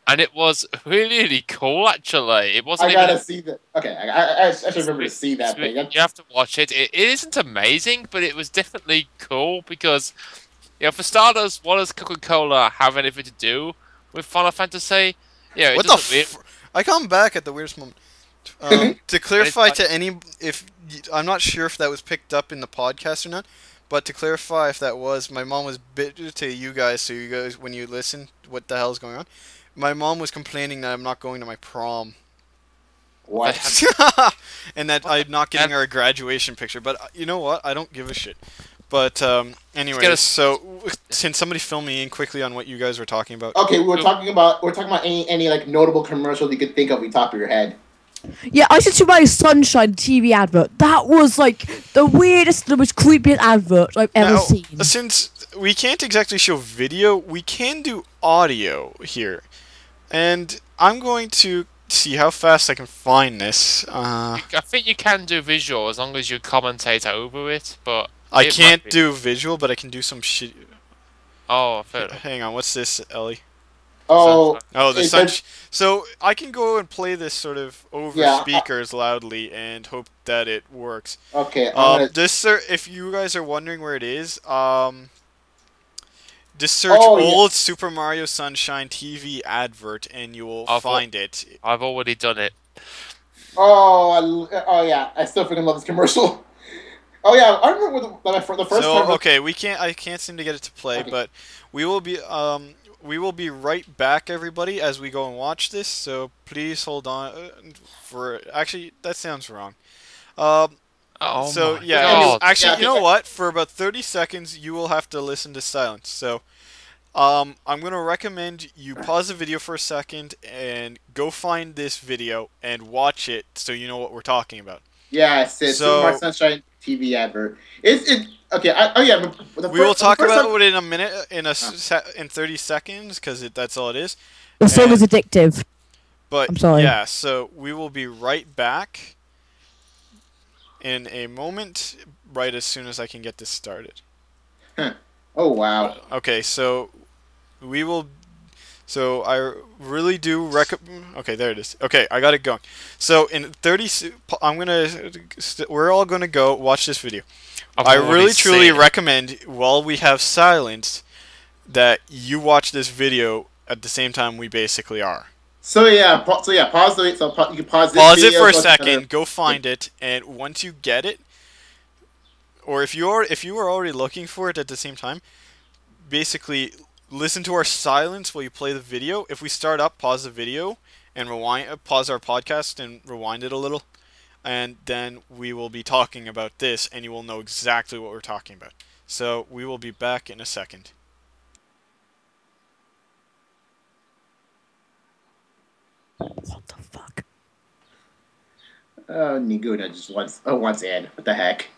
And it was really, really cool, actually. It wasn't. I gotta see that. Okay, I should remember to see that thing. You have to watch it. It isn't amazing, but it was definitely cool because, for starters, what does Coca-Cola have anything to do with Final Fantasy? Yeah, What the? I come back at the weirdest moment. To clarify to I'm not sure if that was picked up in the podcast or not, but to clarify if that was, my mom was bitter to you guys. So you guys, when you listen, what the hell is going on? My mom was complaining that I'm not going to my prom. What? And that I'm not getting her a graduation picture. But you know what? I don't give a shit. But anyway, so can somebody fill me in quickly on what you guys were talking about? Okay, we're talking about any like notable commercials you could think of off the top of your head. Yeah, I said to my Sunshine TV advert. That was like the weirdest, the most creepiest advert I've ever seen. Since we can't exactly show video, we can do audio here. And I'm going to see how fast I can find this. I think you can do visual as long as you commentate over it, but... I can't do visual, but I can do some shit. Oh, fair. Hang on, what's this, Ellie? Oh, the sun. So I can go and play this sort of over speakers loudly and hope that it works. Okay. If you guys are wondering where it is, just search old Super Mario Sunshine TV advert and you will find it. I've already done it. Oh yeah, I still freaking love this commercial. Oh yeah, I remember the first time. So okay, I can't seem to get it to play, but we will be right back, everybody, as we go and watch this. So please hold on actually, that sounds wrong. Actually, you know what? For about 30 seconds, you will have to listen to silence. So, I'm going to recommend you pause the video for a second and go find this video and watch it so you know what we're talking about. Yeah, it's Super Mario Sunshine TV advert. We will talk about it in a minute, in 30 seconds, because that's all it is. The song is addictive. But I'm sorry. Yeah, so we will be right back in a moment, right as soon as I can get this started. Oh wow. Okay, so we will. So I really do recommend. Okay, there it is. Okay, I got it going. So in 30, we're all gonna go watch this video. I really truly recommend, while we have silence, that you watch this video at the same time we basically are. So pause the you can pause this Pause video, it for a second, go find it, and once you get it, or if you are already looking for it at the same time, basically listen to our silence while you play the video. If we start up, pause the video and pause our podcast and rewind it a little, and then we will be talking about this, and you will know exactly what we're talking about. So we will be back in a second. What the fuck? Ninguno just wants in. What the heck?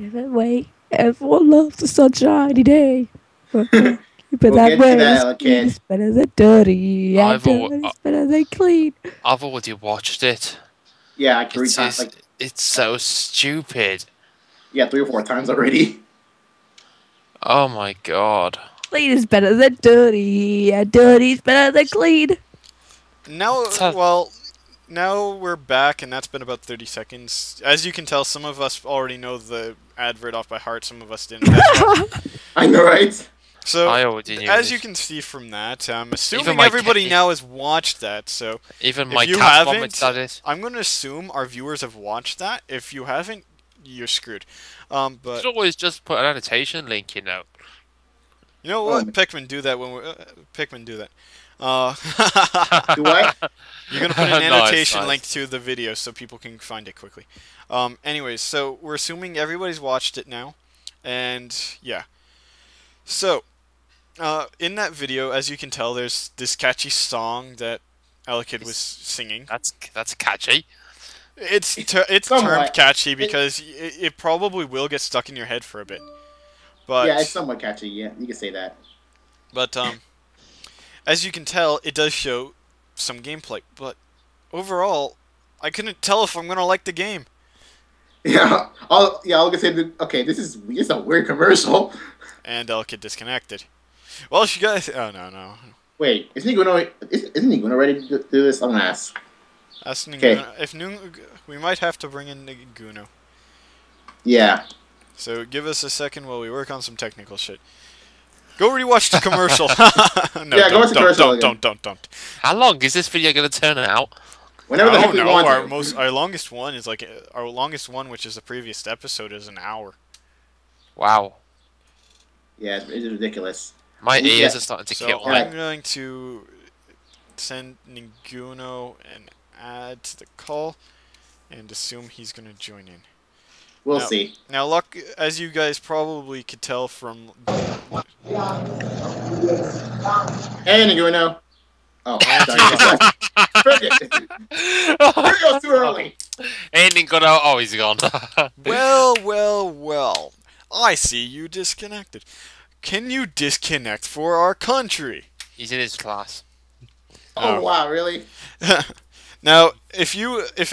Every way, everyone loves the sunshiny day. Keep it We'll that get to way. that, Clean Elekid. is better than dirty. And I've al- dirty is better than clean. I've already watched it. Yeah, like 3 It's times. just, Like, it's so stupid. yeah, 3 or 4 times already. Oh my god. Clean is better than dirty. And dirty is better than clean. Now, Tough. well, now we're back, and that's been about 30 seconds. As you can tell, some of us already know the advert off by heart, some of us didn't. That's why. I know, right? So, I already knew as this. you can see from that, I'm Even assuming my everybody cat- now has watched that, so Even if my you cat haven't- vomits at it. I'm going to assume our viewers have watched that. If you haven't, you're screwed. You But, should always just put an annotation link, you know. you know what? Pikmin, do that when we're... Pikmin, do that. Do what? You're going to put an Nice, annotation nice. link to the video so people can find it quickly. Anyways, so we're assuming everybody's watched it now. And, yeah. So, in that video, as you can tell, there's this catchy song that Elekid was singing. That's catchy. It's termed Somewhat. catchy because it probably will get stuck in your head for a bit. But, Yeah, it's somewhat catchy. Yeah, you can say that. But, as you can tell, it does show some gameplay. But, overall, I couldn't tell if I'm going to like the game. Yeah, all I can say. Okay, this is a weird commercial. And Elekid disconnected. Well, you guys... Oh, no. Wait, isn't Ninguno ready to do this? I'm gonna ask. That's Okay. Ninguno. We might have to bring in Ninguno. Yeah. So give us a second while we work on some technical shit. Go rewatch the commercial. No, Yeah, go watch the commercial don't. How long is this video going to turn out? Whenever the I heck don't we know. want to. Our longest one is like our longest one, which is the previous episode, is an hour. Wow. Yeah, it's ridiculous. My Yeah. ears are starting to So kill me. I'm going to send Ninguno an add to the call and assume he's going to join in. We'll No. see. Now, luck, as you guys probably could tell from... Hey, Ninguno. Oh, sorry. Frick it. Here goes too early. Ending got out. Oh, he's gone. Well. I see you disconnected. Can you disconnect for our country? He's in his class. Oh, wow, really? Now, if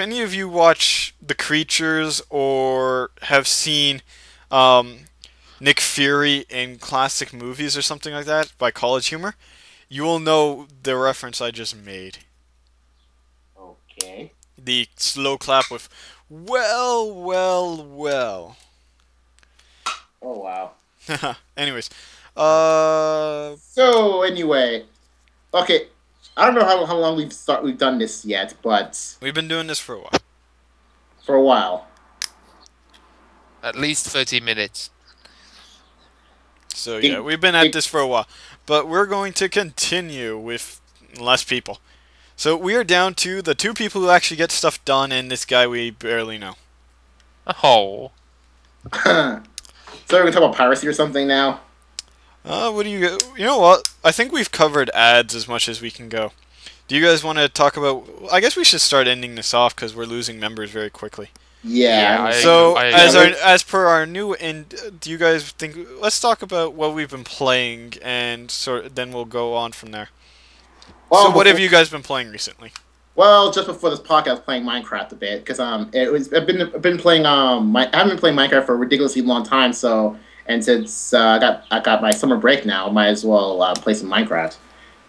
any of you watch The Creatures or have seen Nick Fury in classic movies or something like that by College Humor, you will know the reference I just made. Okay. The slow clap with, well. Oh, wow. Anyways, So, anyway. Okay. I don't know how long we've done this yet, but we've been doing this for a while. for a while. At least 30 minutes. So yeah, we've been at this for a while. But we're going to continue with less people. So we are down to the 2 people who actually get stuff done and this guy we barely know. Oh. So we're gonna talk about piracy or something now? What do you know what? I think we've covered ads as much as we can go. Do you guys want to talk about... I guess we should start ending this off because we're losing members very quickly. Yeah. So, I as per our new end, do you guys think... Let's talk about what we've been playing and then we'll go on from there. Well, So what have you guys been playing recently? Well, just before this podcast, I was playing Minecraft a bit because I've been playing I haven't been playing Minecraft for a ridiculously long time. So and since I got my summer break now, might as well play some Minecraft.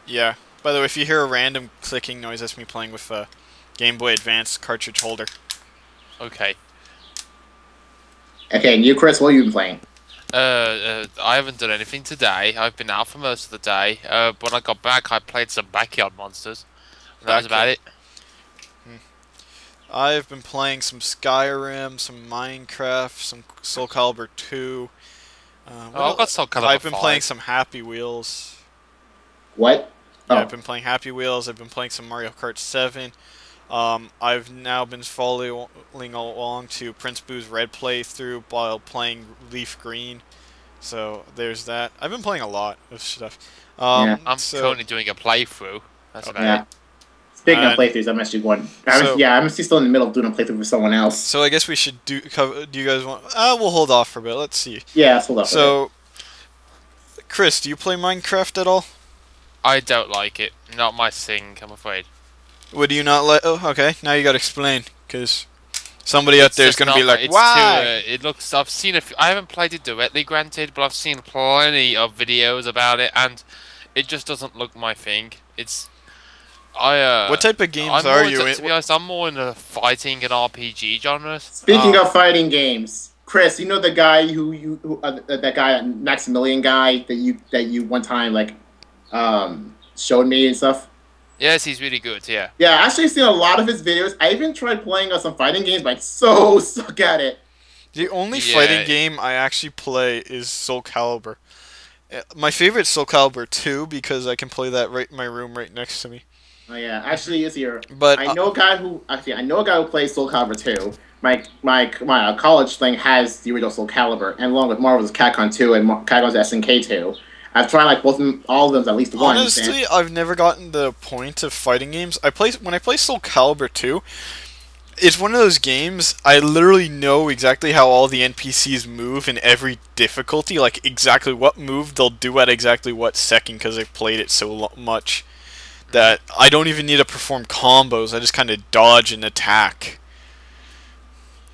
Yeah. By the way, if you hear a random clicking noise, that's me playing with a Game Boy Advance cartridge holder. Okay. Okay, and you, Chris, what have you been playing? I haven't done anything today. I've been out for most of the day. When I got back, I played some Backyard Monsters. That was about it. I've been playing some Skyrim, some Minecraft, some Soul Calibur 2. I've got Soul Calibur I've been 5. playing some Happy Wheels. What? Yeah, Oh. I've been playing Happy Wheels. I've been playing some Mario Kart 7. I've now been following along to Prince Boo's Red playthrough while playing Leaf Green. So there's that. I've been playing a lot of stuff. Yeah. I'm currently doing a playthrough. That's Okay. about Yeah. it. Speaking of playthroughs, I'm actually going. I'm actually still in the middle of doing a playthrough with someone else. So I guess we should do you guys want... we'll hold off for a bit. Let's see. Yeah, let's hold up. So, Chris, do you play Minecraft at all? I don't like it. Not my thing, I'm afraid. Would you not like... Oh, okay. Now you gotta explain. Because somebody out there is going to be like, why? It looks... I've seen a few... I haven't played it directly, granted, but I've seen plenty of videos about it, and it just doesn't look my thing. It's... what type of games are you in? To be honest, I'm more in the fighting and RPG genres. Speaking of fighting games, Chris, you know the guy that guy, Maximilian guy that you one time like showed me and stuff. Yes, he's really good. Yeah. Yeah, I actually seen a lot of his videos. I even tried playing some fighting games, but I so suck at it. The only fighting game I actually play is Soul Calibur. My favorite is Soul Calibur 2 because I can play that right in my room right next to me. Oh yeah, actually is here. But I know a guy who plays Soul Calibur 2. My college thing has the original Soul Calibur, and along with Marvel's Capcom 2 and Capcom's SNK 2. I've tried like all of them at least once. Honestly, I've never gotten the point of fighting games. When I play Soul Calibur 2, it's one of those games I literally know exactly how all the NPCs move in every difficulty, like exactly what move they'll do at exactly what second because I've played it so much that I don't even need to perform combos. I just kind of dodge and attack.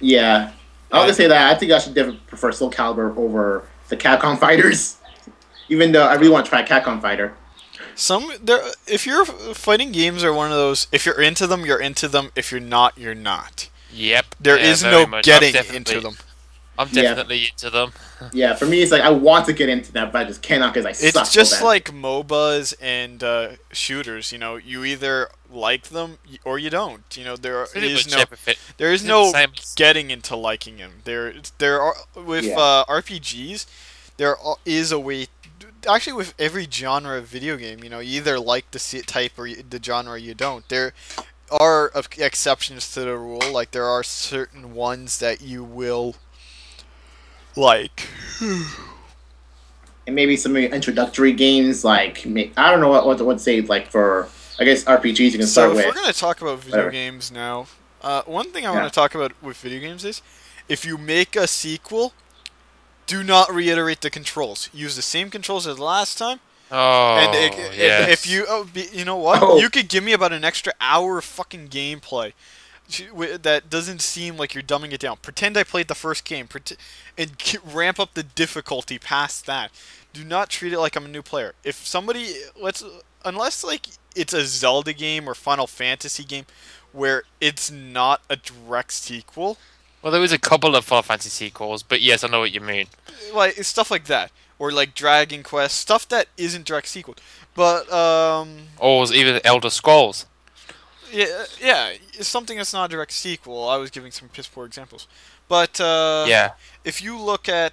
Yeah, I was gonna say that I think I should definitely prefer Soul Calibur over the Capcom fighters, even though I really want to try Capcom Fighter. If your fighting games are one of those, if you're into them, you're into them. If you're not, you're not. Yep. There is no getting into them. I'm definitely into them. Yeah, for me, it's like I want to get into that, but I just cannot because I suck. It's just so bad. like MOBAs and shooters. You know, you either like them or you don't. You know, there is no getting into liking them. There are with RPGs. There is a way. Actually, with every genre of video game, you know, you either like the type or the genre or you don't. There are exceptions to the rule. Like there are certain ones that you will like. And maybe some introductory games, like I don't know what to say. Like for I guess RPGs, you can start with. So if we're gonna talk about video games now, one thing I want to talk about with video games is if you make a sequel, do not reiterate the controls. Use the same controls as the last time. Oh, and if you, you know what, you could give me about an extra hour of fucking gameplay that doesn't seem like you're dumbing it down. Pretend I played the first game, and ramp up the difficulty past that. Do not treat it like I'm a new player. If somebody, unless like it's a Zelda game or Final Fantasy game, where it's not a direct sequel. Well, there was a couple of Final Fantasy sequels, but yes, I know what you mean. Like stuff like that, or like Dragon Quest, stuff that isn't direct sequel. But or even Elder Scrolls. Yeah, it's something that's not a direct sequel. I was giving some piss poor examples, but if you look at,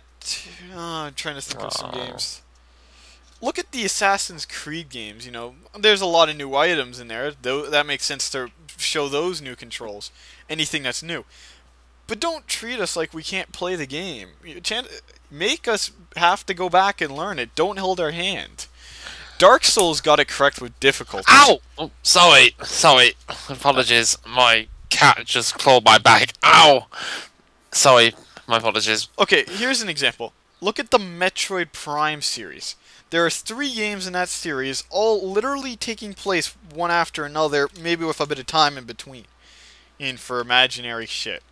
I'm trying to think of some games. Look at the Assassin's Creed games. You know, there's a lot of new items in there. That makes sense to show those new controls. Anything that's new. But don't treat us like we can't play the game. Make us have to go back and learn it. Don't hold our hand. Dark Souls got it correct with difficulty. Ow! Oh, sorry. Apologies. My cat just clawed my back. Ow! Sorry. My apologies. Okay, here's an example. Look at the Metroid Prime series. There are 3 games in that series, all literally taking place one after another, maybe with a bit of time in between. For imaginary shit.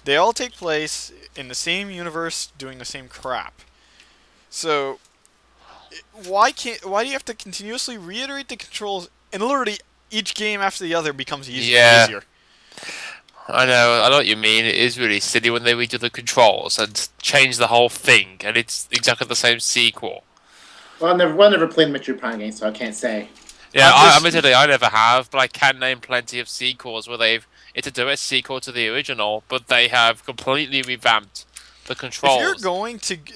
They all take place in the same universe, doing the same crap. So, why do you have to continuously reiterate the controls? And literally, each game after the other becomes easier and easier. I know what you mean. It is really silly when they redo the controls and change the whole thing, and it's exactly the same sequel. Well, I've never played Metroid Prime games, so I can't say. Yeah, I never have, but I can name plenty of sequels where it's a direct sequel to the original, but they have completely revamped the controls.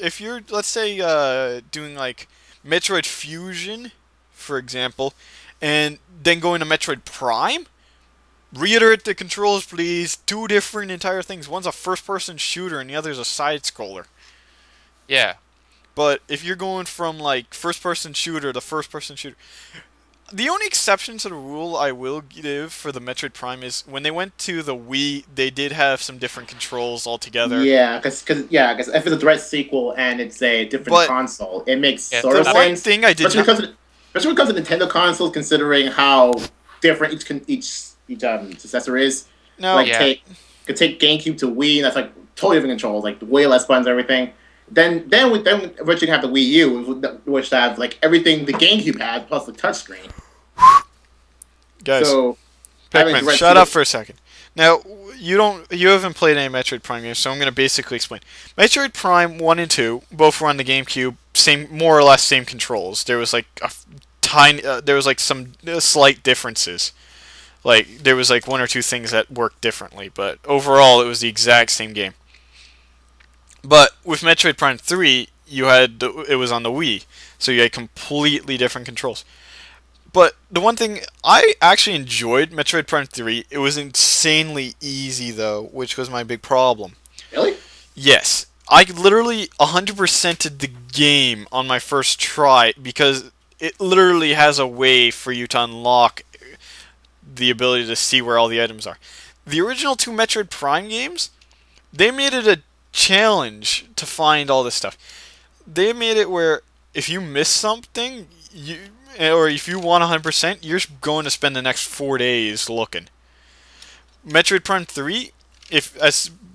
If you're, let's say, doing like Metroid Fusion, for example, and then going to Metroid Prime, reiterate the controls, please. 2 different entire things. One's a first-person shooter, and the other's a side-scroller. Yeah. But if you're going from like first-person shooter to first-person shooter, The only exception to the rule I will give for the Metroid Prime is when they went to the Wii, they did have some different controls altogether. Yeah, because if it's a direct sequel and it's a different console, it makes sort of the sense. one thing I did especially because of Nintendo consoles, considering how different each successor is. No, like could take GameCube to Wii, and that's like totally different controls, like way less buttons, everything. Then eventually have the Wii U, which have like everything the GameCube had plus the touchscreen. Guys, so, Pikmin, shut up for a second. Now you haven't played any Metroid Prime games, so I'm going to basically explain. Metroid Prime 1 and 2 both were on the GameCube, more or less same controls. There was like some slight differences. Like there was like one or two things that worked differently, but overall it was the exact same game. But with Metroid Prime 3, it was on the Wii, so you had completely different controls. But the one thing, I actually enjoyed Metroid Prime 3. It was insanely easy, though, which was my big problem. Really? Yes. I literally 100%ed the game on my first try, because it literally has a way for you to unlock the ability to see where all the items are. The original 2 Metroid Prime games, they made it a challenge to find all this stuff. They made it where if you miss something, or if you want 100%, you're going to spend the next 4 days looking. Metroid Prime 3,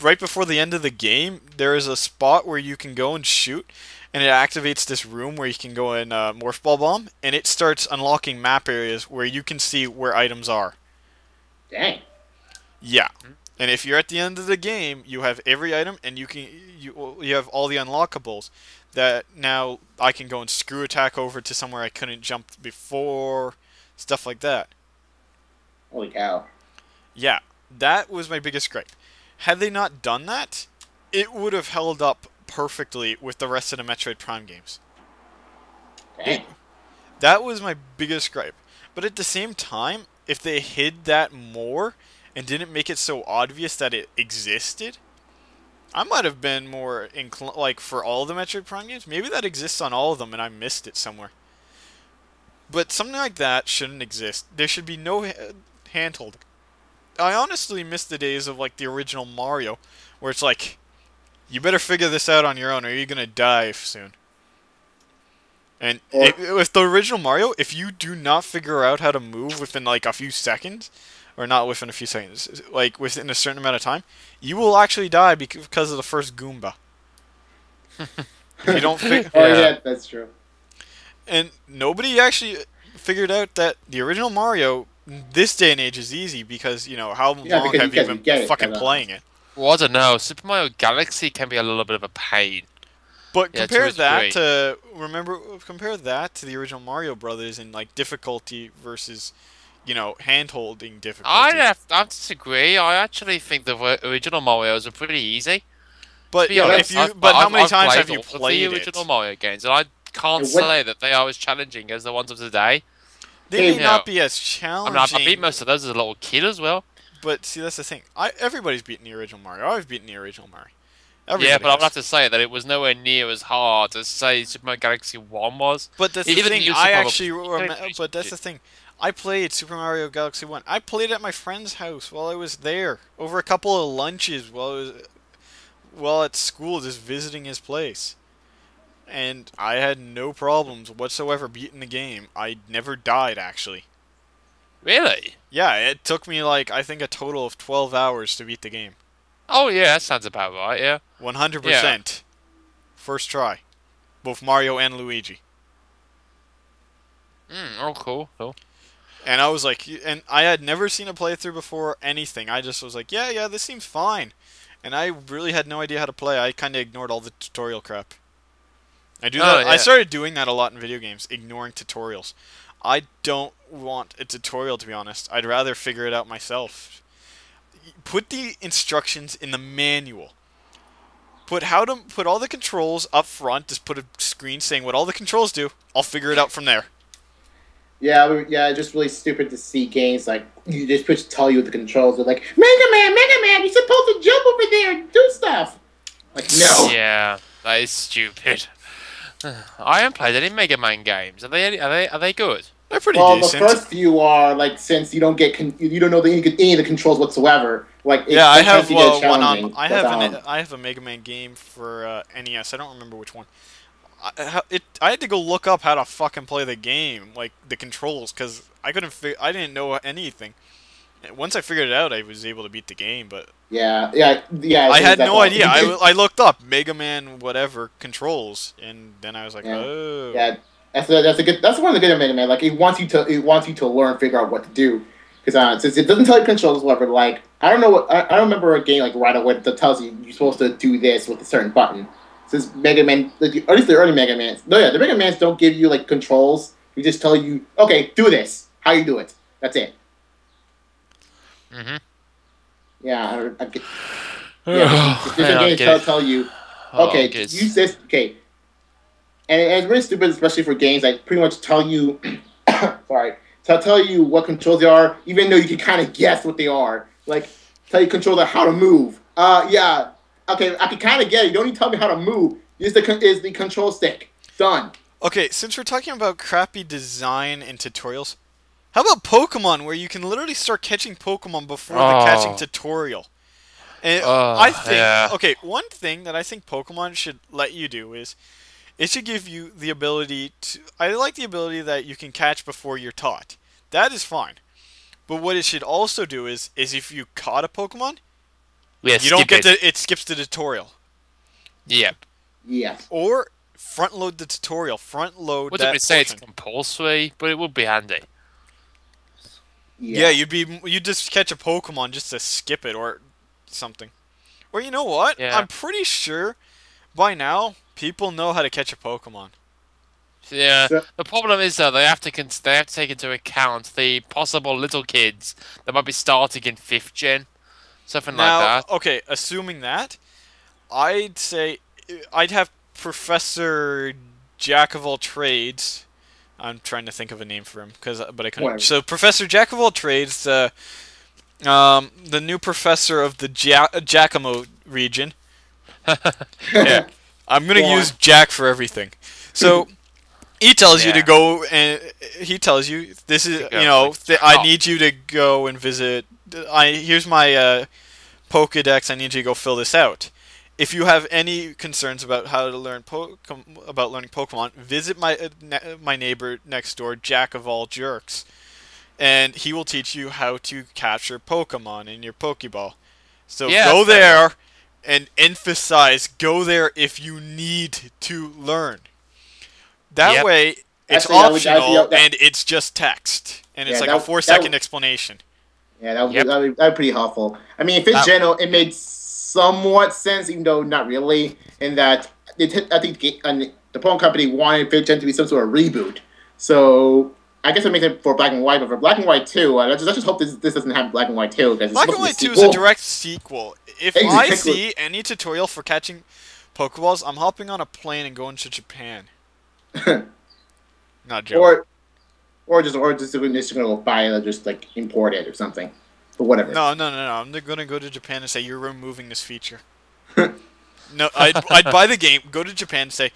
right before the end of the game, there is a spot where you can go and shoot, and it activates this room where you can go and Morph Ball Bomb, and it starts unlocking map areas where you can see where items are. Dang. Yeah. And if you're at the end of the game, you have every item, and you have all the unlockables that now I can go and screw attack over to somewhere I couldn't jump before, stuff like that. Holy cow. Yeah, that was my biggest gripe. Had they not done that, it would have held up perfectly with the rest of the Metroid Prime games. Dang. That was my biggest gripe. But at the same time, if they hid that more and didn't make it so obvious that it existed, I might have been more like for all the Metroid Prime games. Maybe that exists on all of them and I missed it somewhere. But something like that shouldn't exist. There should be no handhold. I honestly miss the days of like the original Mario, where it's like, you better figure this out on your own or you're gonna die soon. And with the original Mario, if you do not figure out how to move within like a few seconds, or not within a few seconds, like within a certain amount of time, you will actually die because of the first Goomba. If you don't figure... Oh yeah, that's true. And nobody actually figured out that the original Mario, this day and age, is easy because, how long have you been fucking playing it? Well, I don't know. Super Mario Galaxy can be a little bit of a pain. But compare that to the original Mario Brothers in like difficulty versus, hand-holding difficulty. I have to disagree. I actually think the original Marios are pretty easy. But how many times have you played the original Mario games? And I can't say that they are as challenging as the ones of today. They may not be as challenging. I beat most of those as a little kid as well. But see, that's the thing. Everybody's beaten the original Mario. I've beaten the original Mario. Yeah, but I would have to say that it was nowhere near as hard as, say, Super Mario Galaxy 1 was. But that's the thing. But that's the thing. I played Super Mario Galaxy 1. I played at my friend's house while I was there. Over a couple of lunches while at school, just visiting his place. And I had no problems whatsoever beating the game. I never died, actually. Really? Yeah, it took me, I think a total of 12 hours to beat the game. Oh, yeah, that sounds about right, yeah. 100%. Yeah. First try. Both Mario and Luigi. Oh, cool. And I was like, and I had never seen a playthrough before, anything. I just was like, yeah, this seems fine. And I really had no idea how to play. I kind of ignored all the tutorial crap. I do that. Yeah. I started doing that a lot in video games, ignoring tutorials. I don't want a tutorial, to be honest. I'd rather figure it out myself. Put the instructions in the manual. Put all the controls up front. Just put a screen saying what all the controls do. I'll figure it out from there. Yeah, just really stupid to see games like you just tell you the controls. They're like, Mega Man, you're supposed to jump over there and do stuff. Like, no. Yeah, that is stupid. I haven't played any Mega Man games. Are they good? They're pretty Well, decent. the first few are like since you don't get you don't know any of the controls whatsoever. Like Yeah, I have one on. challenging, I but, have I have a Mega Man game for NES. I don't remember which one. I had to go look up how to fucking play the game, like the controls, because I couldn't. I didn't know anything. Once I figured it out, I was able to beat the game. But yeah. I had no idea. I looked up Mega Man whatever controls, and then I was like, oh. Yeah, that's a good. That's one of the good Mega Man. Like it wants you to learn, figure out what to do. Because since it doesn't tell you controls, whatever. Like I don't know what I don't remember a game like right away that tells you you're supposed to do this with a certain button. Since Mega Man, like, at least the early Mega Mans, no, yeah, the Mega Mans don't give you like controls. We just tell you, okay, do this. How you do it? That's it. Yeah, I get. Yeah, different games tell you, okay, use this. Okay, and it's really stupid, especially for games that pretty much tell you, sorry, tell you what controls they are, even though you can kind of guess what they are. Like tell you controller how to move. Yeah. Okay, I can kind of get it. You don't need to tell me how to move. Is the control stick. Done. Okay, since we're talking about crappy design and tutorials, how about Pokemon, where you can literally start catching Pokemon before the catching tutorial? And I think, okay, one thing that I think Pokemon should let you do is, it should give you the ability to, I like the ability that you can catch before you're taught. That is fine. But what it should also do is if you caught a Pokemon, you don't get it skips the tutorial. Yep. Yes. Or front load the tutorial. Front load that Wouldn't say it's compulsory, but it would be handy. Yeah, you'd just catch a Pokemon just to skip it or something. Or you know what? Yeah. I'm pretty sure by now people know how to catch a Pokemon. Yeah. The problem is though they have to take into account the possible little kids that might be starting in 5th gen. Something like that. Okay, assuming that, I'd say I'd have Professor Jack of all trades. I'm trying to think of a name for him, but I couldn't. Whatever. So Professor Jack of all trades, the new professor of the Giacomo region. Yeah. I'm gonna use Jack for everything. So he tells you to go, and he tells you this is I need you to go and visit. Here's my Pokedex. I need you to go fill this out. If you have any concerns about how to learn learning Pokemon, visit my neighbor next door, Jack of all jerks, and he will teach you how to capture Pokemon in your Pokeball. So go there and emphasize go there if you need to learn. That way, it's optional and it's just text, and it's like a 4-second explanation. Yeah, that would be pretty helpful. I mean, 5th gen, it made somewhat sense, even though not really, in that I think the Pokemon Company wanted 5th gen to be some sort of reboot. So I guess it makes it for Black and White, but for Black and White 2, let's just hope this doesn't have Black and White 2. Black and White 2 is a direct sequel. If I see any tutorial for catching Pokeballs, I'm hopping on a plane and going to Japan. Not joking. Or just gonna go buy it, or just like import it or something, but whatever. No. I'm gonna go to Japan and say you're removing this feature. No, I'd buy the game, go to Japan and say,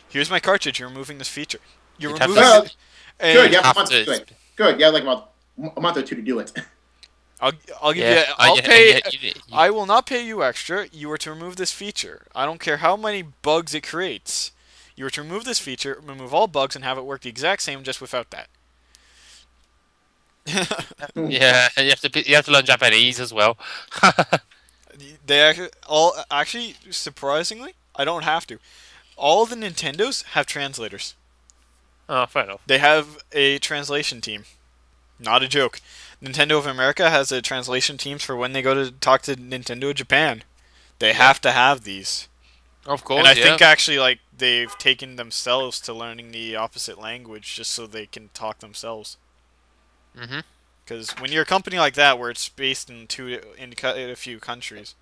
here's my cartridge. You're removing this feature. You're removing it. Good. You have a month to do it. Good. You have like about a month or 2 to do it. I'll give you. I'll pay. I will not pay you extra. You are to remove this feature. I don't care how many bugs it creates. You are to remove this feature, remove all bugs, and have it work the exact same, just without that. Yeah, and you have to learn Japanese as well. They actually surprisingly, I don't have to. All the Nintendos have translators. Oh, fair enough. They have a translation team. Not a joke. Nintendo of America has a translation teams for when they go to talk to Nintendo of Japan. They have to have these. Of course, and I think actually like they've taken themselves to learning the opposite language just so they can talk themselves. Mm-hmm. Because when you're a company like that, where it's based in a few countries,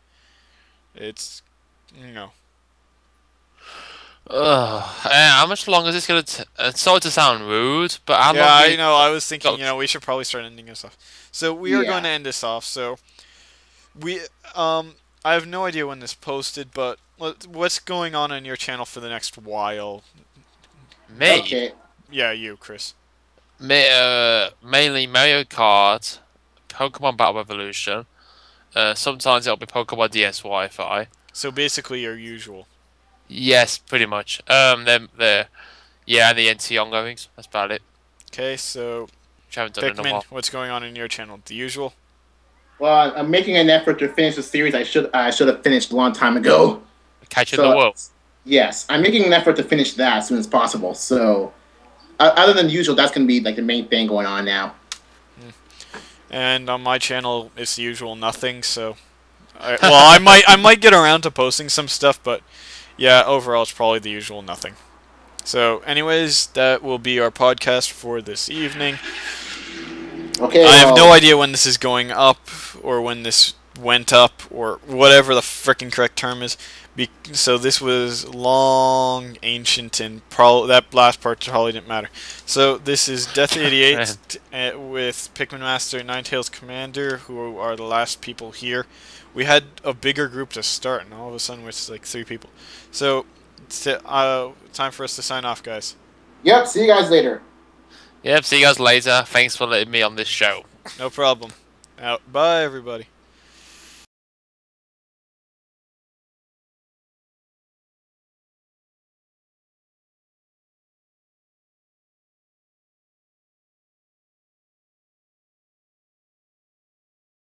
it's how much longer is this gonna? Sorry to sound rude, but how long? I was thinking, we should probably start ending this off. So we are going to end this off. So I have no idea when this posted, but what's going on your channel for the next while? Me? Okay. Yeah, you, Chris. Mainly Mario Kart, Pokemon Battle Revolution. Sometimes it'll be Pokemon DS Wi-Fi. So basically your usual. Yes, pretty much. Yeah, and the NT ongoings. That's about it. Okay, so Which I haven't done in a Pikmin, while. what's going on in your channel? The usual? Well, I'm making an effort to finish the series I should have finished a long time ago. Catching So- the World. Yes, I'm making an effort to finish that as soon as possible. So, other than usual, that's going to be like the main thing going on now. And on my channel, it's the usual nothing. So, I might get around to posting some stuff, but yeah, overall, it's probably the usual nothing. So, anyways, that will be our podcast for this evening. Okay. I have no idea when this is going up, or when this went up, or whatever the frickin' correct term is. So this was long, ancient, and that last part probably didn't matter. So this is Death88 with Pikmin Master and NinetalesCommander, who are the last people here. We had a bigger group to start, and all of a sudden it's like 3 people. So it's time for us to sign off, guys. Yep. See you guys later. Yep, see you guys later. Thanks for letting me on this show. No problem. Bye, everybody.